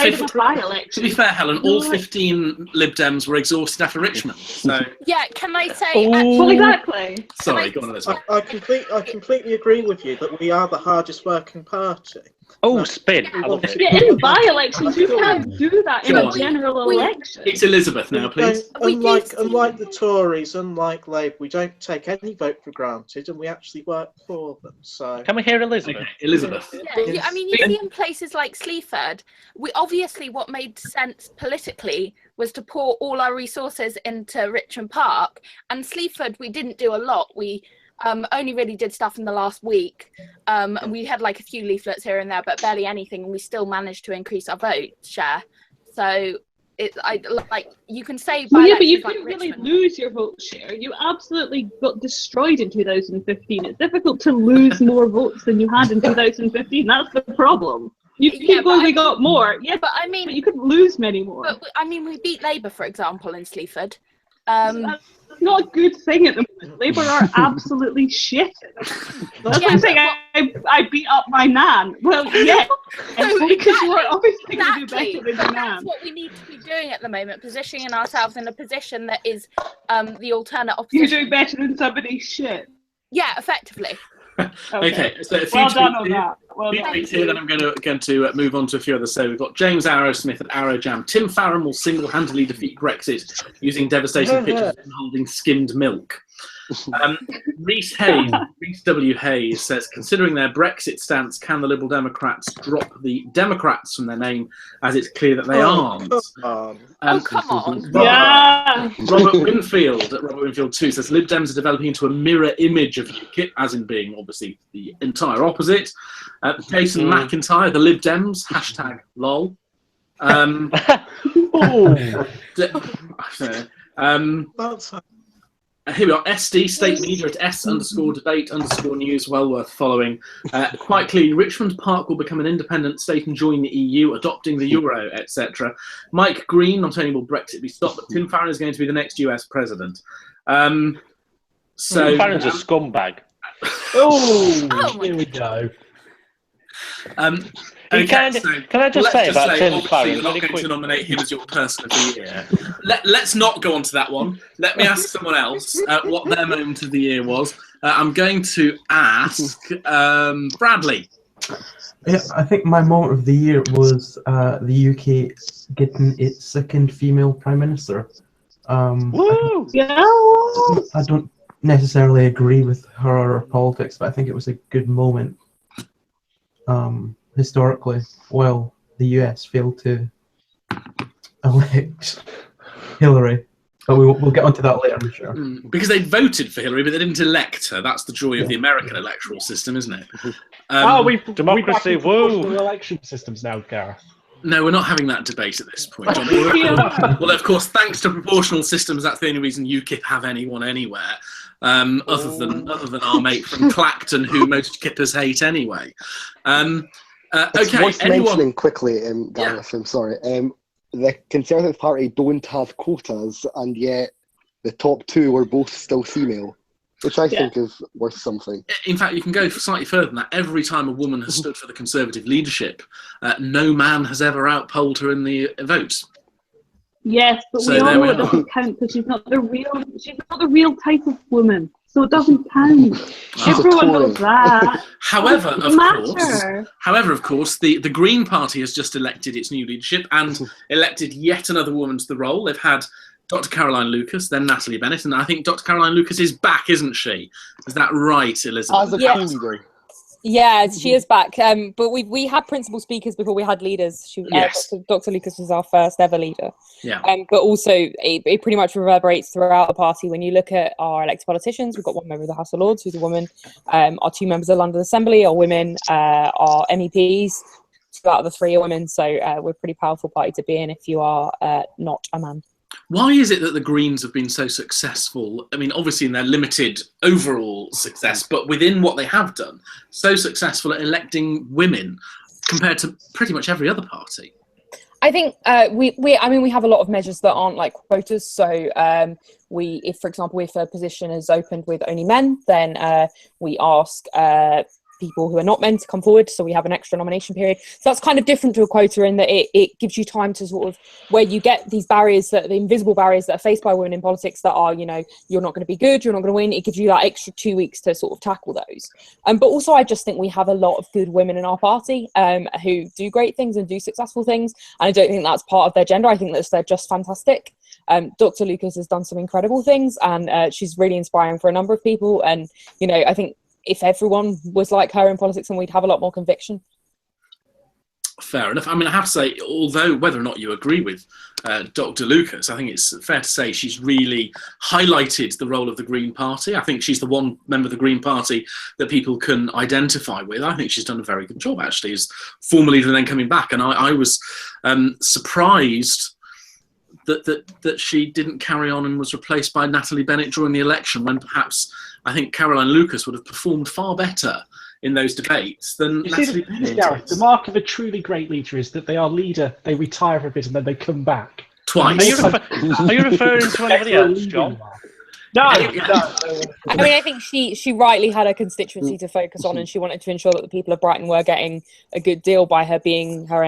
15 Lib Dems were exhausted after Richmond. So yeah, can I say? Well, exactly. Sorry, go on, Elizabeth. I completely agree with you that we are the hardest working party. Spin. I love it. Yeah, in by-elections, you can't do that in a general election. It's Elizabeth now, please. Unlike the Tories, unlike Labour, we don't take any vote for granted, and we actually work for them. So can we hear Elizabeth? Okay, Elizabeth. Yeah, I mean, you see in places like Sleaford, what made sense politically was to pour all our resources into Richmond Park, and Sleaford we didn't do a lot. We only really did stuff in the last week, and we had like a few leaflets here and there, but barely anything, and we still managed to increase our vote share. So you can say, well, yeah, but you didn't really lose your vote share. You absolutely got destroyed in 2015. It's difficult to lose more votes than you had in 2015. That's the problem. You keep going, we got more. Yeah, but I mean, you couldn't lose many more. But I mean, we beat Labour, for example, in Sleaford. That's not a good thing at the moment. Labour are absolutely shit. That's what I'm saying. I beat up my nan. Well, yeah, because we're obviously going to do better than your nan. That's what we need to be doing at the moment, positioning ourselves in a position that is the alternate opposition. You're doing better than somebody's shit. Yeah, effectively. Okay, so a few well done on that. tweets here, then I'm going to move on to a few others. So we've got James Arrowsmith at Arrowjam. Tim Farron will single-handedly defeat Brexit using devastating pictures and holding skimmed milk. Reese W. Hayes says, considering their Brexit stance, can the Liberal Democrats drop the Democrats from their name, as it's clear that they aren't? Come on. Robert Winfield 2 says, Lib Dems are developing into a mirror image of UKIP, as in being obviously the entire opposite. Jason McIntyre, the Lib Dems, #lol. Here we are, SD, State Media at S_debate_news, well worth following. Quite clearly, Richmond Park will become an independent state and join the EU, adopting the euro, etc. Mike Green, not only will Brexit be stopped, but Tim Farron is going to be the next US president. Tim Farron's a scumbag. Here we go. Can I just say about Tim Farron? You're not going to nominate him as your person of the year. Let's not go on to that one. Let me ask someone else what their moment of the year was. I'm going to ask Bradley. Yeah, I think my moment of the year was the UK getting its second female prime minister. Woo! Yeah. I don't necessarily agree with her politics, but I think it was a good moment historically. Well, the US failed to elect Hillary, but we'll get onto that later, I'm sure. Because they voted for Hillary, but they didn't elect her. That's the joy of the American electoral system, isn't it? Democracy, woo! Election systems now, Gareth. No, we're not having that debate at this point, John. Well, of course, thanks to proportional systems, that's the only reason UKIP have anyone anywhere, other than our mate from Clacton, who most kippers hate anyway. It's Okay, worth mentioning quickly, Gareth, I'm sorry. The Conservative Party don't have quotas, and yet the top two were both still female, which I think is worth something. In fact, you can go slightly further than that. Every time a woman has stood for the Conservative leadership, no man has ever outpolled her in the votes. Yes, but So we all there know we it are. doesn't count because she's not the real type of woman. So it doesn't count. She's a Everyone Tory. knows that. However, It of doesn't course, matter. the Green Party has just elected its new leadership and elected yet another woman to the role. They've had Dr. Caroline Lucas, then Natalie Bennett, and I think Dr. Caroline Lucas is back, isn't she? Is that right, Elizabeth? As a Yes. co-leader. Yeah, she is back. But we had principal speakers before we had leaders. Yes. Dr. Lucas was our first ever leader. Yeah. But also, it pretty much reverberates throughout the party. When you look at our elected politicians, we've got one member of the House of Lords who's a woman. Our two members of the London Assembly are women. Our MEPs, 2 out of the 3 are women. So we're a pretty powerful party to be in if you are not a man. Why is it that the Greens have been so successful? I mean, obviously in their limited overall success, but within what they have done, so successful at electing women compared to pretty much every other party? I think we have a lot of measures that aren't like quotas. So if, for example, if a position is opened with only men, then we ask people who are not men to come forward, so we have an extra nomination period. So that's kind of different to a quota in that it gives you time to sort of, where you get these barriers, that the invisible barriers that are faced by women in politics that are, you're not going to be good, you're not going to win, it gives you that extra 2 weeks to sort of tackle those. But also I just think we have a lot of good women in our party who do great things and do successful things, and I don't think that's part of their gender. I think that they're just fantastic. Dr. Lucas has done some incredible things, and she's really inspiring for a number of people, and I think if everyone was like her in politics, then we'd have a lot more conviction. Fair enough. I mean, I have to say, although whether or not you agree with Dr. Lucas, I think it's fair to say she's really highlighted the role of the Green Party. I think she's the one member of the Green Party that people can identify with. I think she's done a very good job, actually, as former leader and then coming back. And I was surprised that she didn't carry on and was replaced by Natalie Bennett during the election, when perhaps I think Caroline Lucas would have performed far better in those debates than Natalie Bennett. Gareth, the mark of a truly great leader is that they are leader, they retire for a bit, and then they come back. Twice. Are you referring to anybody else, John? No. I mean, I think she rightly had a constituency to focus on, and she wanted to ensure that the people of Brighton were getting a good deal by her being their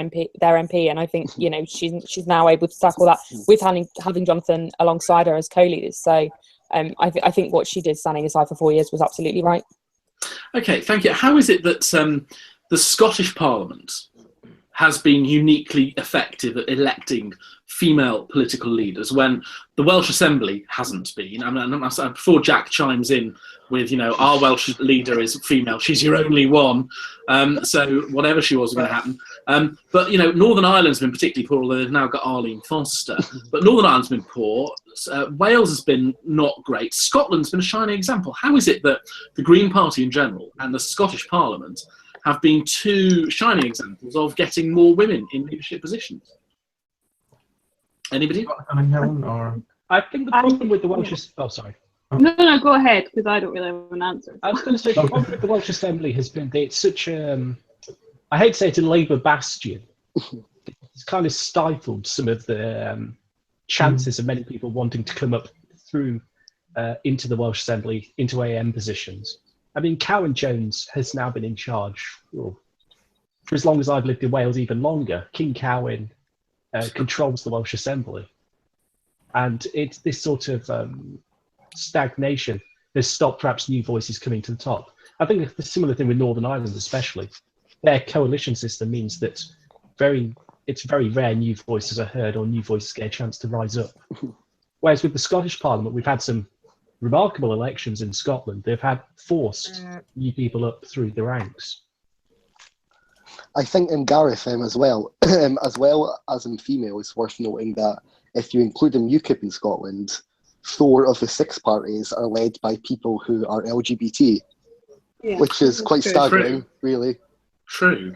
MP. And I think she's now able to tackle that with having Jonathan alongside her as co-leaders. So I think what she did standing aside for 4 years was absolutely right. Okay, thank you. How is it that the Scottish Parliament has been uniquely effective at electing female political leaders when the Welsh Assembly hasn't been? I mean, before Jack chimes in with, our Welsh leader is female, she's your only one, so whatever she was going to happen. But, Northern Ireland's been particularly poor, although they've now got Arlene Foster. But Northern Ireland's been poor. Wales has been not great. Scotland's been a shining example. How is it that the Green Party in general and the Scottish Parliament have been 2 shining examples of getting more women in leadership positions? Anybody? I think the problem with the Welsh... Oh, sorry. No, go ahead, because I don't really have an answer. I was going to say, the problem with the Welsh Assembly has been that it's such a... I hate to say it's a Labour bastion. It's kind of stifled some of the chances of many people wanting to come up through into the Welsh Assembly, into AM positions. I mean, Cowan Jones has now been in charge for as long as I've lived in Wales, even longer. King Cowan controls the Welsh Assembly. And it's this sort of stagnation has stopped perhaps new voices coming to the top. I think it's a similar thing with Northern Ireland especially. Their coalition system means that it's very rare new voices are heard or new voices get a chance to rise up. Whereas with the Scottish Parliament, we've had some remarkable elections in Scotland. They've had forced new people up through the ranks. I think in Gareth as well, as well as in female, it's worth noting that if you include in UKIP in Scotland, 4 of the 6 parties are led by people who are LGBT, which is quite staggering, really. True.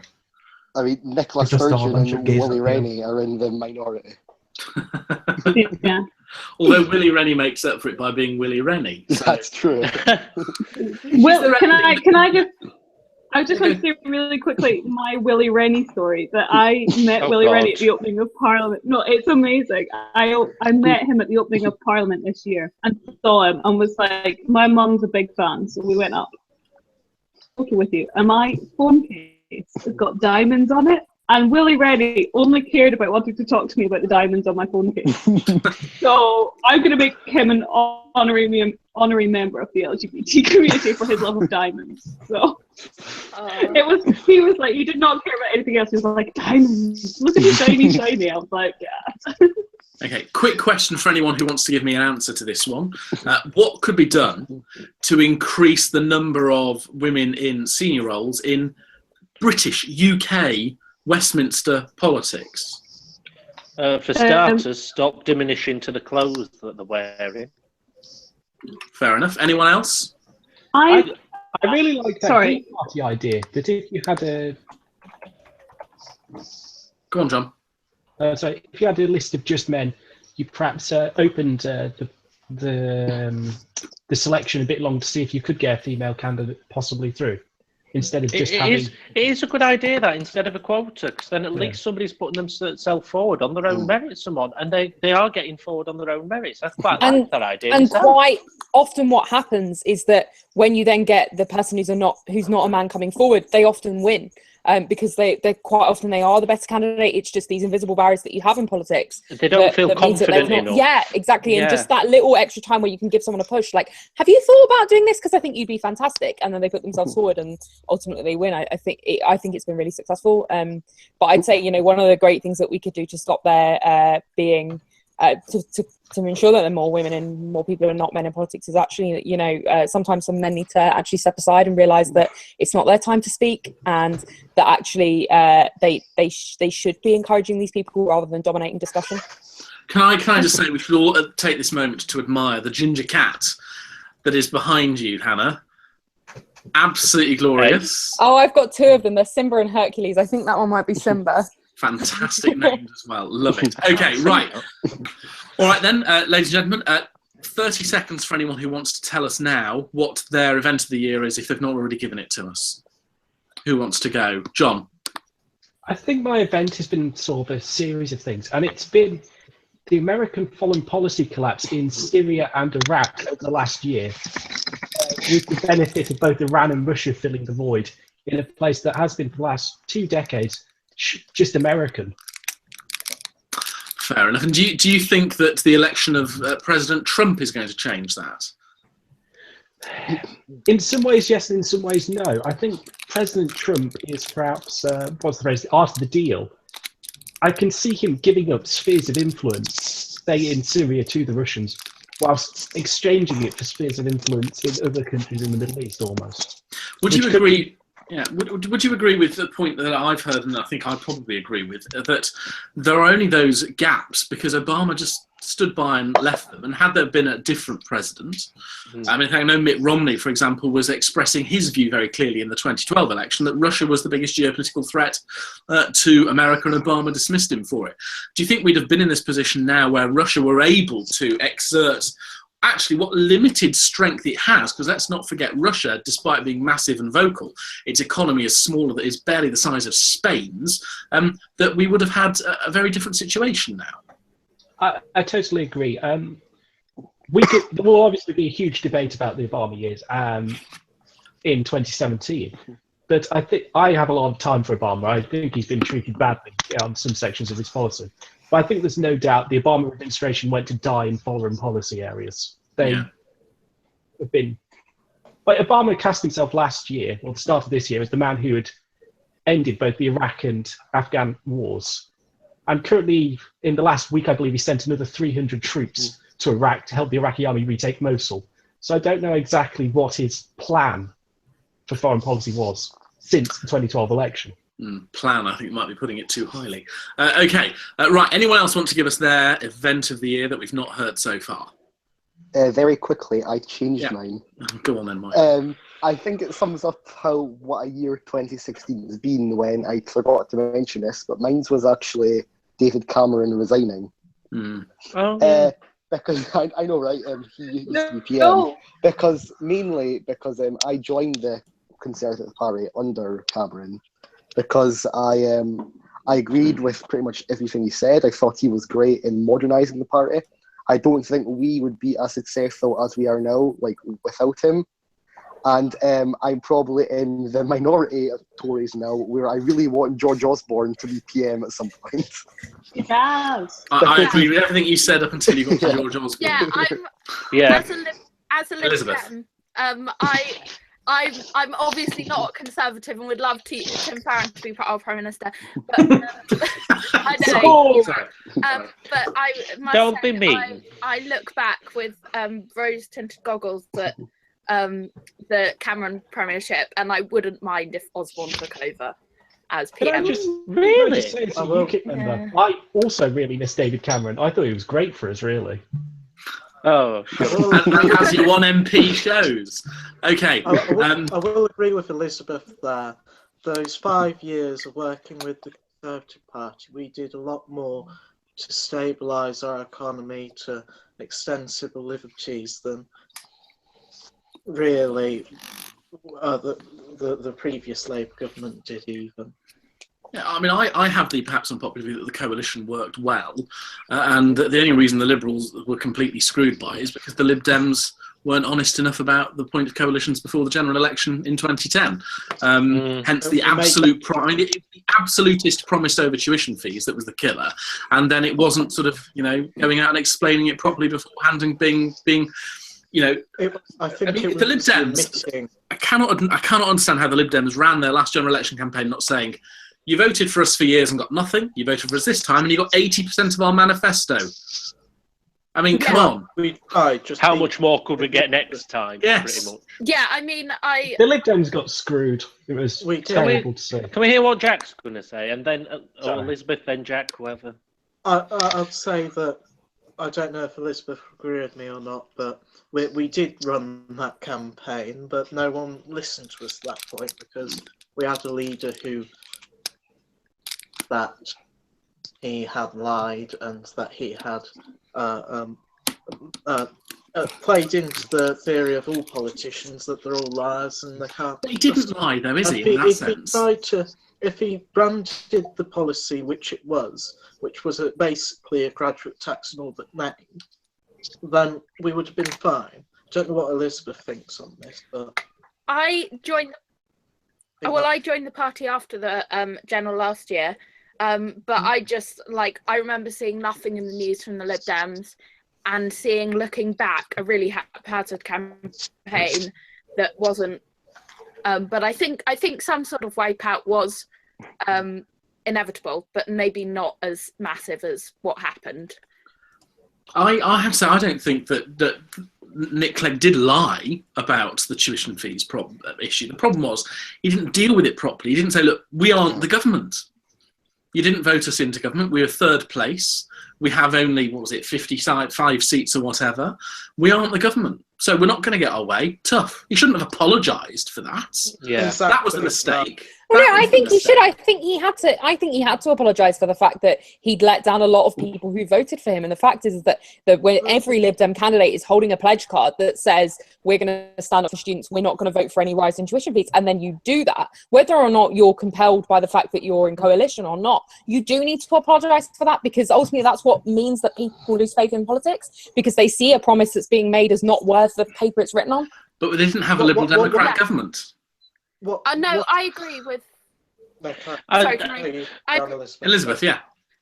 I mean, Nicola Just a Sturgeon bunch of and gays Willie up there. Rennie are in the minority. Yeah. Although Willie Rennie makes up for it by being Willie Rennie. So. That's true. Well, can I just? I just want to say really quickly my Willie Rennie story, that I met Willie Rennie at the opening of Parliament. No, it's amazing. I met him at the opening of Parliament this year and saw him and was like, my mum's a big fan, so we went up. Okay, with you. And my phone case has got diamonds on it. And Willie Rennie only cared about wanting to talk to me about the diamonds on my phone case. So I'm going to make him an honorary member of the LGBT community for his love of diamonds. So he was like, he did not care about anything else. He was like, diamonds, look at the shiny. I was like, yeah. Okay, quick question for anyone who wants to give me an answer to this one. What could be done to increase the number of women in senior roles in British, UK, Westminster politics? For starters, stop diminishing to the clothes that they're wearing. Fair enough. Anyone else? I really like that Green Party idea, that if you had a... Go on, John. Sorry, if you had a list of just men, you perhaps opened the selection a bit long to see if you could get a female candidate possibly through, instead of just having... It is a good idea, that, instead of a quota, because then at least somebody's putting themselves forward on their own merits, someone, and they are getting forward on their own merits. I quite like that idea. And quite often what happens is that when you then get the person who's not a man coming forward, they often win. Because they're quite often they are the better candidate. It's just these invisible barriers that you have in politics. They don't feel confident enough. Yeah, exactly. Yeah. And just that little extra time where you can give someone a push, like, have you thought about doing this? Because I think you'd be fantastic. And then they put themselves forward and ultimately they win. I think it's been really successful. But I'd say, one of the great things that we could do to stop there being to ensure that there are more women and more people who are not men in politics is actually, sometimes some men need to actually step aside and realise that it's not their time to speak, and that actually they should be encouraging these people rather than dominating discussion. Can I just say we should all take this moment to admire the ginger cat that is behind you, Hannah. Absolutely glorious. Oh, I've got 2 of them. They're Simba and Hercules. I think that one might be Simba. Fantastic names as well. Love it. Okay, right. All right then, ladies and gentlemen, 30 seconds for anyone who wants to tell us now what their event of the year is, if they've not already given it to us. Who wants to go? John? I think my event has been sort of a series of things, and it's been the American foreign policy collapse in Syria and Iraq over the last year, with the benefit of both Iran and Russia filling the void in a place that has been for the last 2 decades just American. Fair enough. And do you think that the election of President Trump is going to change that? In some ways, yes, and in some ways, no. I think President Trump is perhaps, what's the phrase, after the deal. I can see him giving up spheres of influence, say in Syria, to the Russians, whilst exchanging it for spheres of influence in other countries in the Middle East, almost. Would you agree? Yeah. Would you agree with the point that I've heard, and I think I probably agree with, that there are only those gaps because Obama just stood by and left them, and had there been a different president, I mean, I know Mitt Romney, for example, was expressing his view very clearly in the 2012 election that Russia was the biggest geopolitical threat to America, and Obama dismissed him for it. Do you think we'd have been in this position now where Russia were able to exert actually what limited strength it has, because let's not forget Russia, despite being massive and vocal, its economy is smaller, that is barely the size of Spain's, that we would have had a very different situation now? I totally agree. There will obviously be a huge debate about the Obama years in 2017, but I think I have a lot of time for Obama. I think he's been treated badly on some sections of his policy. But I think there's no doubt the Obama administration went to die in foreign policy areas. They have been... But Obama cast himself last year, or the start of this year, as the man who had ended both the Iraq and Afghan wars. And currently, in the last week, I believe he sent another 300 troops to Iraq to help the Iraqi army retake Mosul. So I don't know exactly what his plan for foreign policy was since the 2012 election. Plan, I think, might be putting it too highly. Okay, right. Anyone else want to give us their event of the year that we've not heard so far? Very quickly, I changed mine. Go on then, Mike. I think it sums up what a year 2016 has been when I forgot to mention this, but mine was actually David Cameron resigning. Because I know, right? He used to be PM. No. Mainly because I joined the Conservative Party under Cameron because I agreed with pretty much everything he said. I thought he was great in modernising the party. I don't think we would be as successful as we are now, like without him. And I'm probably in the minority of Tories now, where I really want George Osborne to be PM at some point. Yes. I agree with everything you said up until you got to George Osborne. Yeah, as a Lib Dem, I'm obviously not a Conservative and would love Tim Farron to be our Prime Minister. But I know. But I must Don't say, be mean. I look back with rose-tinted goggles at the Cameron premiership, and I wouldn't mind if Osborne took over as PM. Can I just say as a UKIP member, I also really miss David Cameron. I thought he was great for us, really. Oh, sure. As your one MP shows. Okay. I will agree with Elizabeth there. Those 5 years of working with the Conservative Party, we did a lot more to stabilise our economy, to extend civil liberties than really the previous Labour government did even. Yeah, I mean, I have the perhaps unpopular view that the coalition worked well, and the only reason the Liberals were completely screwed by it is because the Lib Dems weren't honest enough about the point of coalitions before the general election in 2010. Hence the absolutist promised over tuition fees that was the killer, and then it wasn't sort of going out and explaining it properly beforehand and being. The Lib Dems. I cannot understand how the Lib Dems ran their last general election campaign not saying, "You voted for us for years and got nothing. You voted for us this time, and you got 80% of our manifesto." I mean, come on. How much more could we get next time? Yes. Pretty much. Yeah, I mean, The Lib Dems got screwed. It was terrible to see. Can we hear what Jack's going to say, and then Elizabeth, then Jack, whoever? I'd say that I don't know if Elizabeth agreed with me or not, but we did run that campaign, but no one listened to us at that point because we had a leader that he had lied and that he had played into the theory of all politicians that they're all liars and they can't. But he didn't lie, though, is he? In that sense. If he branded the policy, which was basically a graduate tax in all but name, then we would have been fine. I don't know what Elizabeth thinks on this, but I joined the party after the general last year, but I remember seeing nothing in the news from the Lib Dems and looking back, a really haphazard campaign that wasn't. But I think some sort of wipeout was inevitable, but maybe not as massive as what happened. I have to say, I don't think that Nick Clegg did lie about the tuition fees issue. The problem was he didn't deal with it properly. He didn't say, look, we aren't the government. You didn't vote us into government. We were third place. We have only, 55 seats or whatever. We aren't the government. So we're not going to get our way. Tough. He shouldn't have apologised for that. Yeah, exactly. That was the mistake. Well, no, I think he should. I think he had to apologise for the fact that he'd let down a lot of people who voted for him. And the fact is that when every Lib Dem candidate is holding a pledge card that says we're going to stand up for students, we're not going to vote for any rise in tuition fees, and then you do that, whether or not you're compelled by the fact that you're in coalition or not, you do need to apologise for that, because ultimately that's what means that people lose faith in politics, because they see a promise that's being made as not worth the paper it's written on. But they didn't have a Liberal Democrat government. I agree with. Elizabeth, yeah.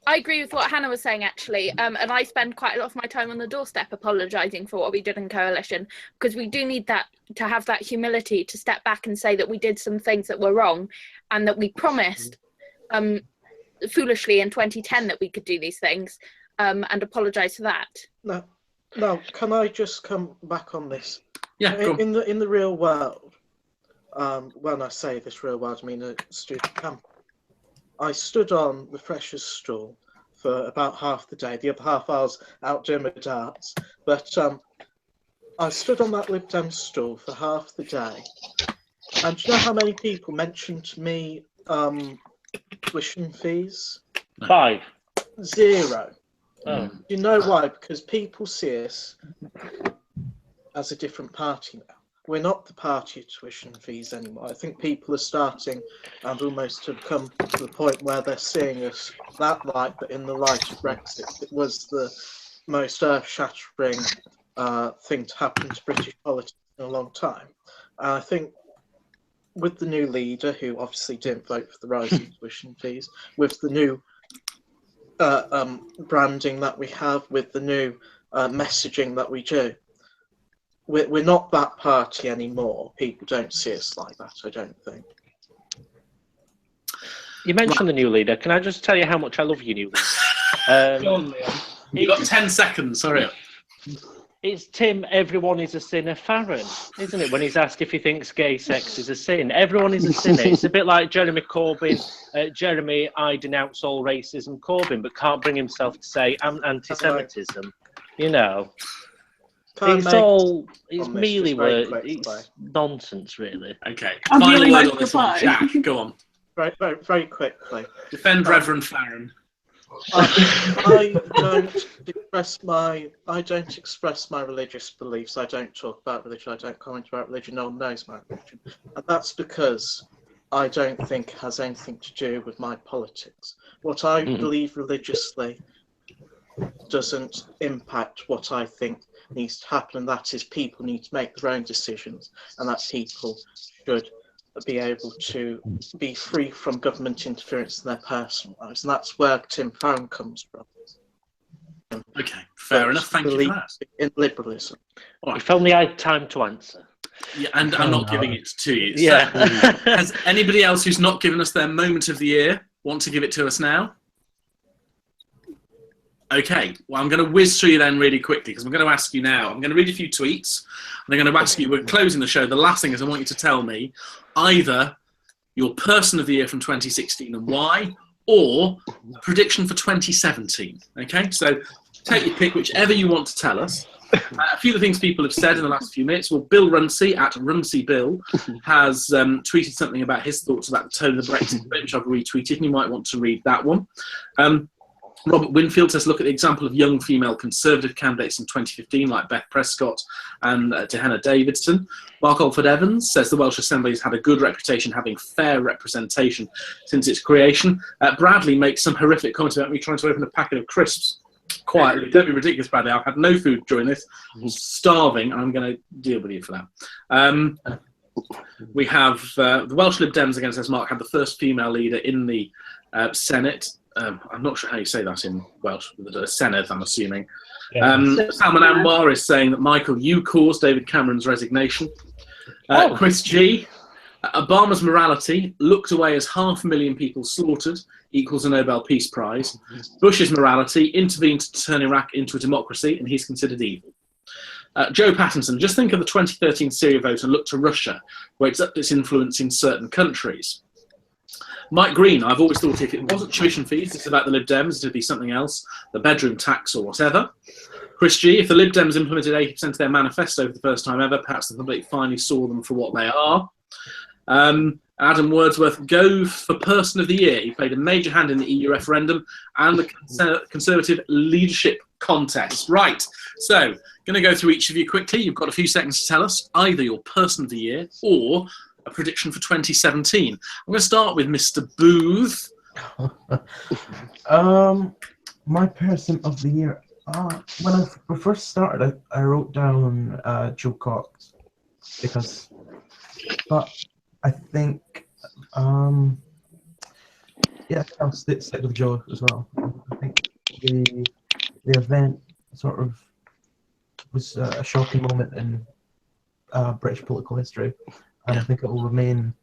I agree with what Hannah was saying, actually, and I spend quite a lot of my time on the doorstep apologising for what we did in coalition, because we do need that to have that humility to step back and say that we did some things that were wrong, and that we promised foolishly in 2010 that we could do these things, and apologise for that. No, Now, can I just come back on this? Yeah, go on. In the real world, when I say this real world, I mean a student camp. I stood on the freshers' stall for about half the day. The other half I was out doing my darts. But I stood on that Lib Dem stall for half the day. And do you know how many people mentioned to me tuition fees? 5. 0. Oh. You know why? Because people see us as a different party now. We're not the party of tuition fees anymore. I think people are starting and almost have come to the point where they're seeing us that light, but in the light of Brexit. It was the most earth-shattering thing to happen to British politics in a long time. And I think with the new leader, who obviously didn't vote for the rise in tuition fees, with the new branding that we have, with the new messaging that we do, we're not that party anymore. People don't see us like that, I don't think. You mentioned the new leader. Can I just tell you how much I love your new leader? Go on, Leon. You've got 10 seconds, hurry up. It's Tim, everyone is a sinner, Farron, isn't it? When he's asked if he thinks gay sex is a sin. Everyone is a sinner. It's a bit like Jeremy Corbyn. Jeremy, I denounce all racism, Corbyn, but can't bring himself to say anti-Semitism. You know. It's mealy word. It's nonsense, really. Okay. I'm Final feeling word like on this one. reply. Jack, go on. Very quickly. Defend Reverend Farron. I don't express my religious beliefs. I don't talk about religion. I don't comment about religion. No one knows my religion, and that's because I don't think it has anything to do with my politics. What I believe religiously doesn't impact what I think needs to happen, and that is people need to make their own decisions, and that people should be able to be free from government interference in their personal lives, and that's where Tim Farron comes from. Okay, fair enough. Thank you for that. In liberalism. All right. If only I had time to answer. Yeah, and I'm not giving it to you. Yeah. So, has anybody else who's not given us their moment of the year want to give it to us now? Okay, well, I'm going to whiz through you then really quickly because I'm going to ask you now. I'm going to read a few tweets and I'm going to ask you, we're closing the show. The last thing is I want you to tell me either your person of the year from 2016 and why, or a prediction for 2017. Okay, so take your pick, whichever you want to tell us. A few of the things people have said in the last few minutes. Well, Bill Runcie at Runcie Bill has tweeted something about his thoughts about the tone of the Brexit debate, which I've retweeted, and you might want to read that one. Robert Winfield says, look at the example of young female Conservative candidates in 2015, like Beth Prescott and Dehenna Davidson. Mark Alford Evans says the Welsh Assembly has had a good reputation having fair representation since its creation. Bradley makes some horrific comments about me trying to open a packet of crisps quietly. Don't be ridiculous, Bradley. I've had no food during this. I'm starving, and I'm going to deal with you for that. We have the Welsh Lib Dems, again, says Mark, had the first female leader in the Senate. I'm not sure how you say that in Welsh, the Senedd, I'm assuming. Salman Anwar is saying that, Michael, you caused David Cameron's resignation. Chris G, Obama's morality, looked away as 500,000 people slaughtered, equals a Nobel Peace Prize. Bush's morality, intervened to turn Iraq into a democracy, and he's considered evil. Joe Pattinson, just think of the 2013 Syria vote and look to Russia, where it's upped its influence in certain countries. Mike Green, I've always thought if it wasn't tuition fees, it's about the Lib Dems, it'd be something else, the bedroom tax or whatever. Chris G, if the Lib Dems implemented 80% of their manifesto for the first time ever, perhaps the public finally saw them for what they are. Adam Wordsworth, go for Person of the Year. He played a major hand in the EU referendum and the Conservative leadership contest. Right, so going to go through each of you quickly. You've got a few seconds to tell us either your Person of the Year or a prediction for 2017. I'm going to start with Mr. Booth. My Person of the Year. When I first started, I wrote down Joe Cox but I think, yeah, I'll stick with Joe as well. I think the event sort of was a shocking moment in British political history, and I think it will remain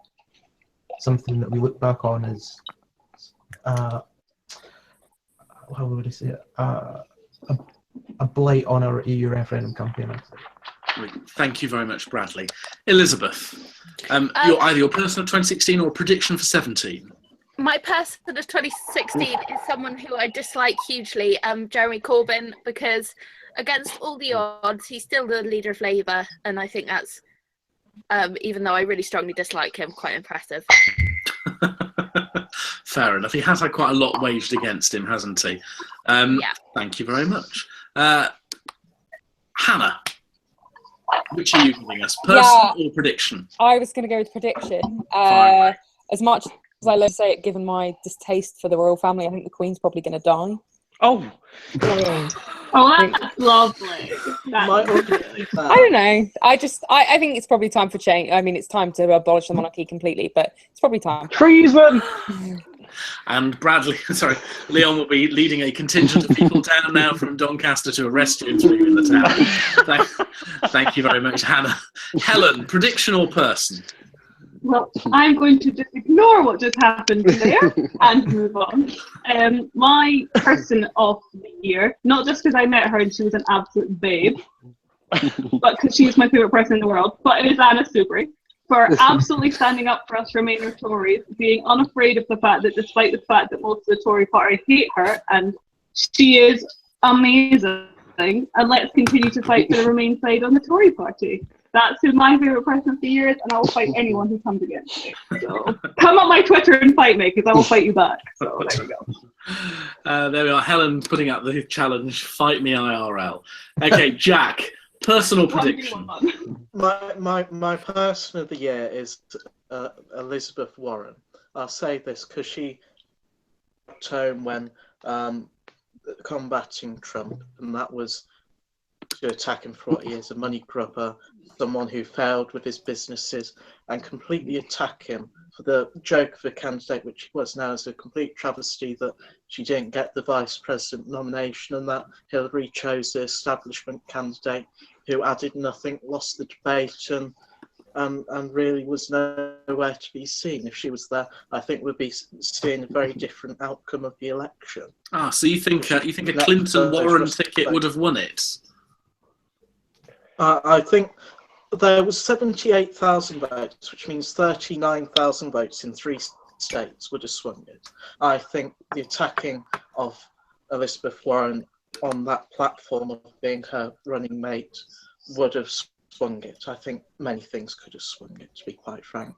something that we look back on as, how would I say it, a blight on our EU referendum campaign. I think. Thank you very much, Bradley. Elizabeth, either your person of 2016 or a prediction for 17. My person of 2016 is someone who I dislike hugely, Jeremy Corbyn, because against all the odds, he's still the leader of Labour, and I think that's, even though I really strongly dislike him, quite impressive. Fair enough. He has had quite a lot waged against him, hasn't he? Yeah. Thank you very much. Hannah, which are you giving us? Person or prediction? I was going to go with prediction. As much as I love to say it, given my distaste for the royal family, I think the Queen's probably going to die. Oh. Oh, that's lovely. I don't know. I think it's probably time for change. I mean, it's time to abolish the monarchy completely, but it's probably time. Treason! And Leon will be leading a contingent of people down now from Doncaster to arrest you and throw you in the town. Thank you very much, Hannah. Helen, prediction or person? Well, I'm going to just ignore what just happened there and move on. My person of the year, not just because I met her and she was an absolute babe, but because she's my favourite person in the world, but it is Anna Soubry, for absolutely standing up for us Remainer Tories, being unafraid of the fact that despite the fact that most of the Tory party hate her, and she is amazing, and let's continue to fight for the Remain side on the Tory party. That's who my favourite person of the year is, and I will fight anyone who comes against me. So come on my Twitter and fight me, because I will fight you back. So there we go. There we are. Helen putting out the challenge, fight me IRL. Okay, Jack, personal prediction. My person of the year is Elizabeth Warren. I'll say this because she tone when combating Trump, and that was to attack him for what he is, a money grubber, someone who failed with his businesses, and completely attack him for the joke of a candidate, which he was now, as a complete travesty that she didn't get the vice president nomination and that Hillary chose the establishment candidate who added nothing, lost the debate, and really was nowhere to be seen. If she was there, I think we'd be seeing a very different outcome of the election. So you think a Clinton-Warren ticket would have won it? I think there was 78,000 votes, which means 39,000 votes in 3 states would have swung it. I think the attacking of Elizabeth Warren on that platform of being her running mate would have swung it. I think many things could have swung it, to be quite frank.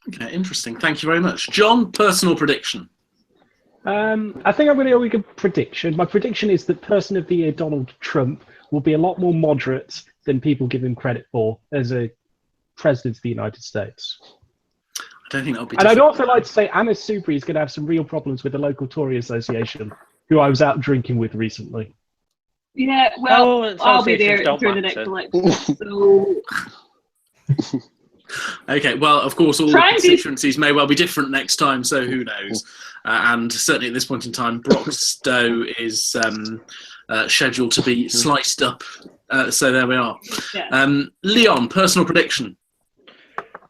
Okay, interesting. Thank you very much. John, personal prediction. I think I'm going to go with a prediction. My prediction is that person of the year, Donald Trump, will be a lot more moderate than people give him credit for as a president of the United States. I don't think that'll be. And I'd also like to say Anna Soubry is going to have some real problems with the local Tory association, who I was out drinking with recently. Yeah, well, I'll be there during the next election. So. Okay, well, of course, all the constituencies may well be different next time, so who knows? And certainly at this point in time, Broxtowe is scheduled to be sliced up. So there we are. Yeah. Leon, personal prediction.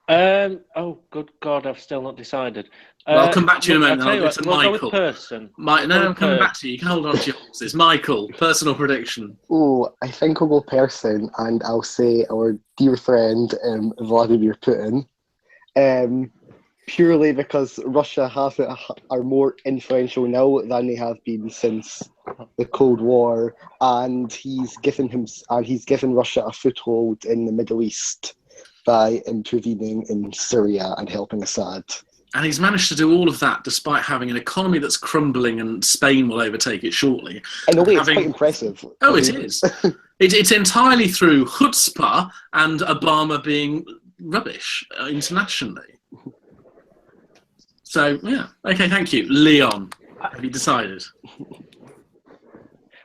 Oh, good God, I've still not decided. Well, I'll come back to you in a moment. I'll go to Michael. I'm coming back to you. You can hold on to your horses. Michael, personal prediction. Oh, I think I'll go person, and I'll say our dear friend Vladimir Putin. Purely because Russia are more influential now than they have been since the Cold War, and he's given Russia a foothold in the Middle East by intervening in Syria and helping Assad. And he's managed to do all of that despite having an economy that's crumbling and Spain will overtake it shortly. In a way, it's quite impressive. Oh, it is. It's entirely through chutzpah and Obama being rubbish internationally. So, yeah. Okay, thank you. Leon, have you decided?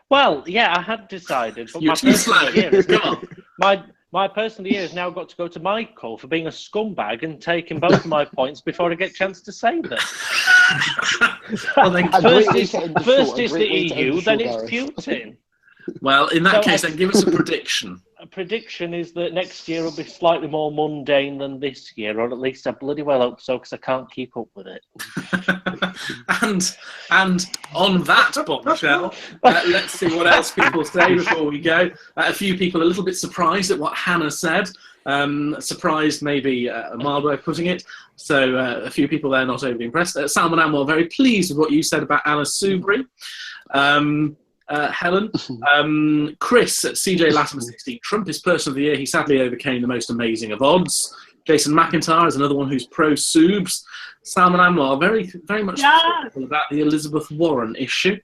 Well, yeah, I had decided. But You're too slow. Come on. My person of the year has now got to go to Michael for being a scumbag and taking both of my points before I get a chance to say them. Well, then, first is the EU, then it's Putin. Well, in that case, then give us a prediction. A prediction is that next year will be slightly more mundane than this year, or at least I bloody well hope so, because I can't keep up with it. And on that bombshell, let's see what else people say before we go. A few people a little bit surprised at what Hannah said. Surprised, maybe a mild way of putting it. So a few people there not overly impressed. Salman Anwar, very pleased with what you said about Anna Soubry. Helen, Chris at CJ Latimer 16. Trump is person of the year. He sadly overcame the most amazing of odds. Jason McIntyre is another one who's pro-Soubs. Salman Anwar, very much about the Elizabeth Warren issue.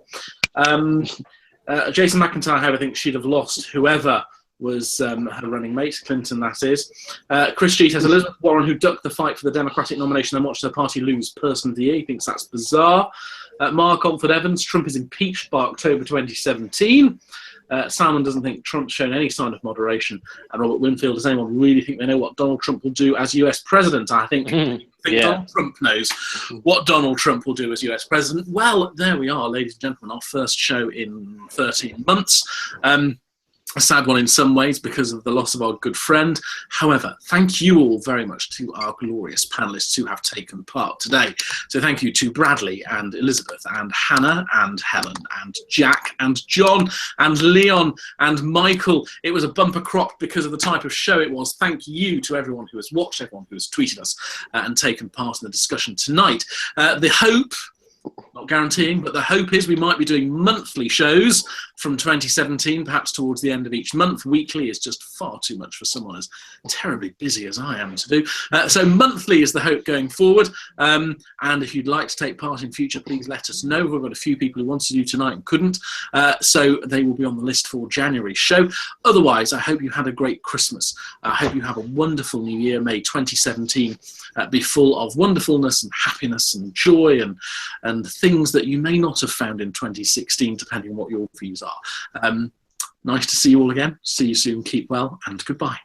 Jason McIntyre, however, thinks she'd have lost whoever was her running mate, Clinton, that is. Chris G says Elizabeth Warren, who ducked the fight for the Democratic nomination and watched her party lose person of the year. He thinks that's bizarre. Mark Alford Evans, Trump is impeached by October 2017. Salman doesn't think Trump's shown any sign of moderation. And Robert Winfield, does anyone really think they know what Donald Trump will do as US president? I think, Donald Trump knows what Donald Trump will do as US president. Well, there we are, ladies and gentlemen, our first show in 13 months. A sad one in some ways because of the loss of our good friend. However, thank you all very much to our glorious panellists who have taken part today. So thank you to Bradley and Elizabeth and Hannah and Helen and Jack and John and Leon and Michael. It was a bumper crop because of the type of show it was. Thank you to everyone who has watched, everyone who has tweeted us and taken part in the discussion tonight. The hope, not guaranteeing, but the hope is we might be doing monthly shows from 2017, perhaps towards the end of each month. Weekly is just far too much for someone as terribly busy as I am to do. So monthly is the hope going forward. And if you'd like to take part in future, please let us know. We've got a few people who wanted to do tonight and couldn't. So they will be on the list for January's show. Otherwise, I hope you had a great Christmas. I hope you have a wonderful new year. May 2017 be full of wonderfulness and happiness and joy and things that you may not have found in 2016, depending on what your views are. Nice to see you all again. See you soon. Keep well and goodbye.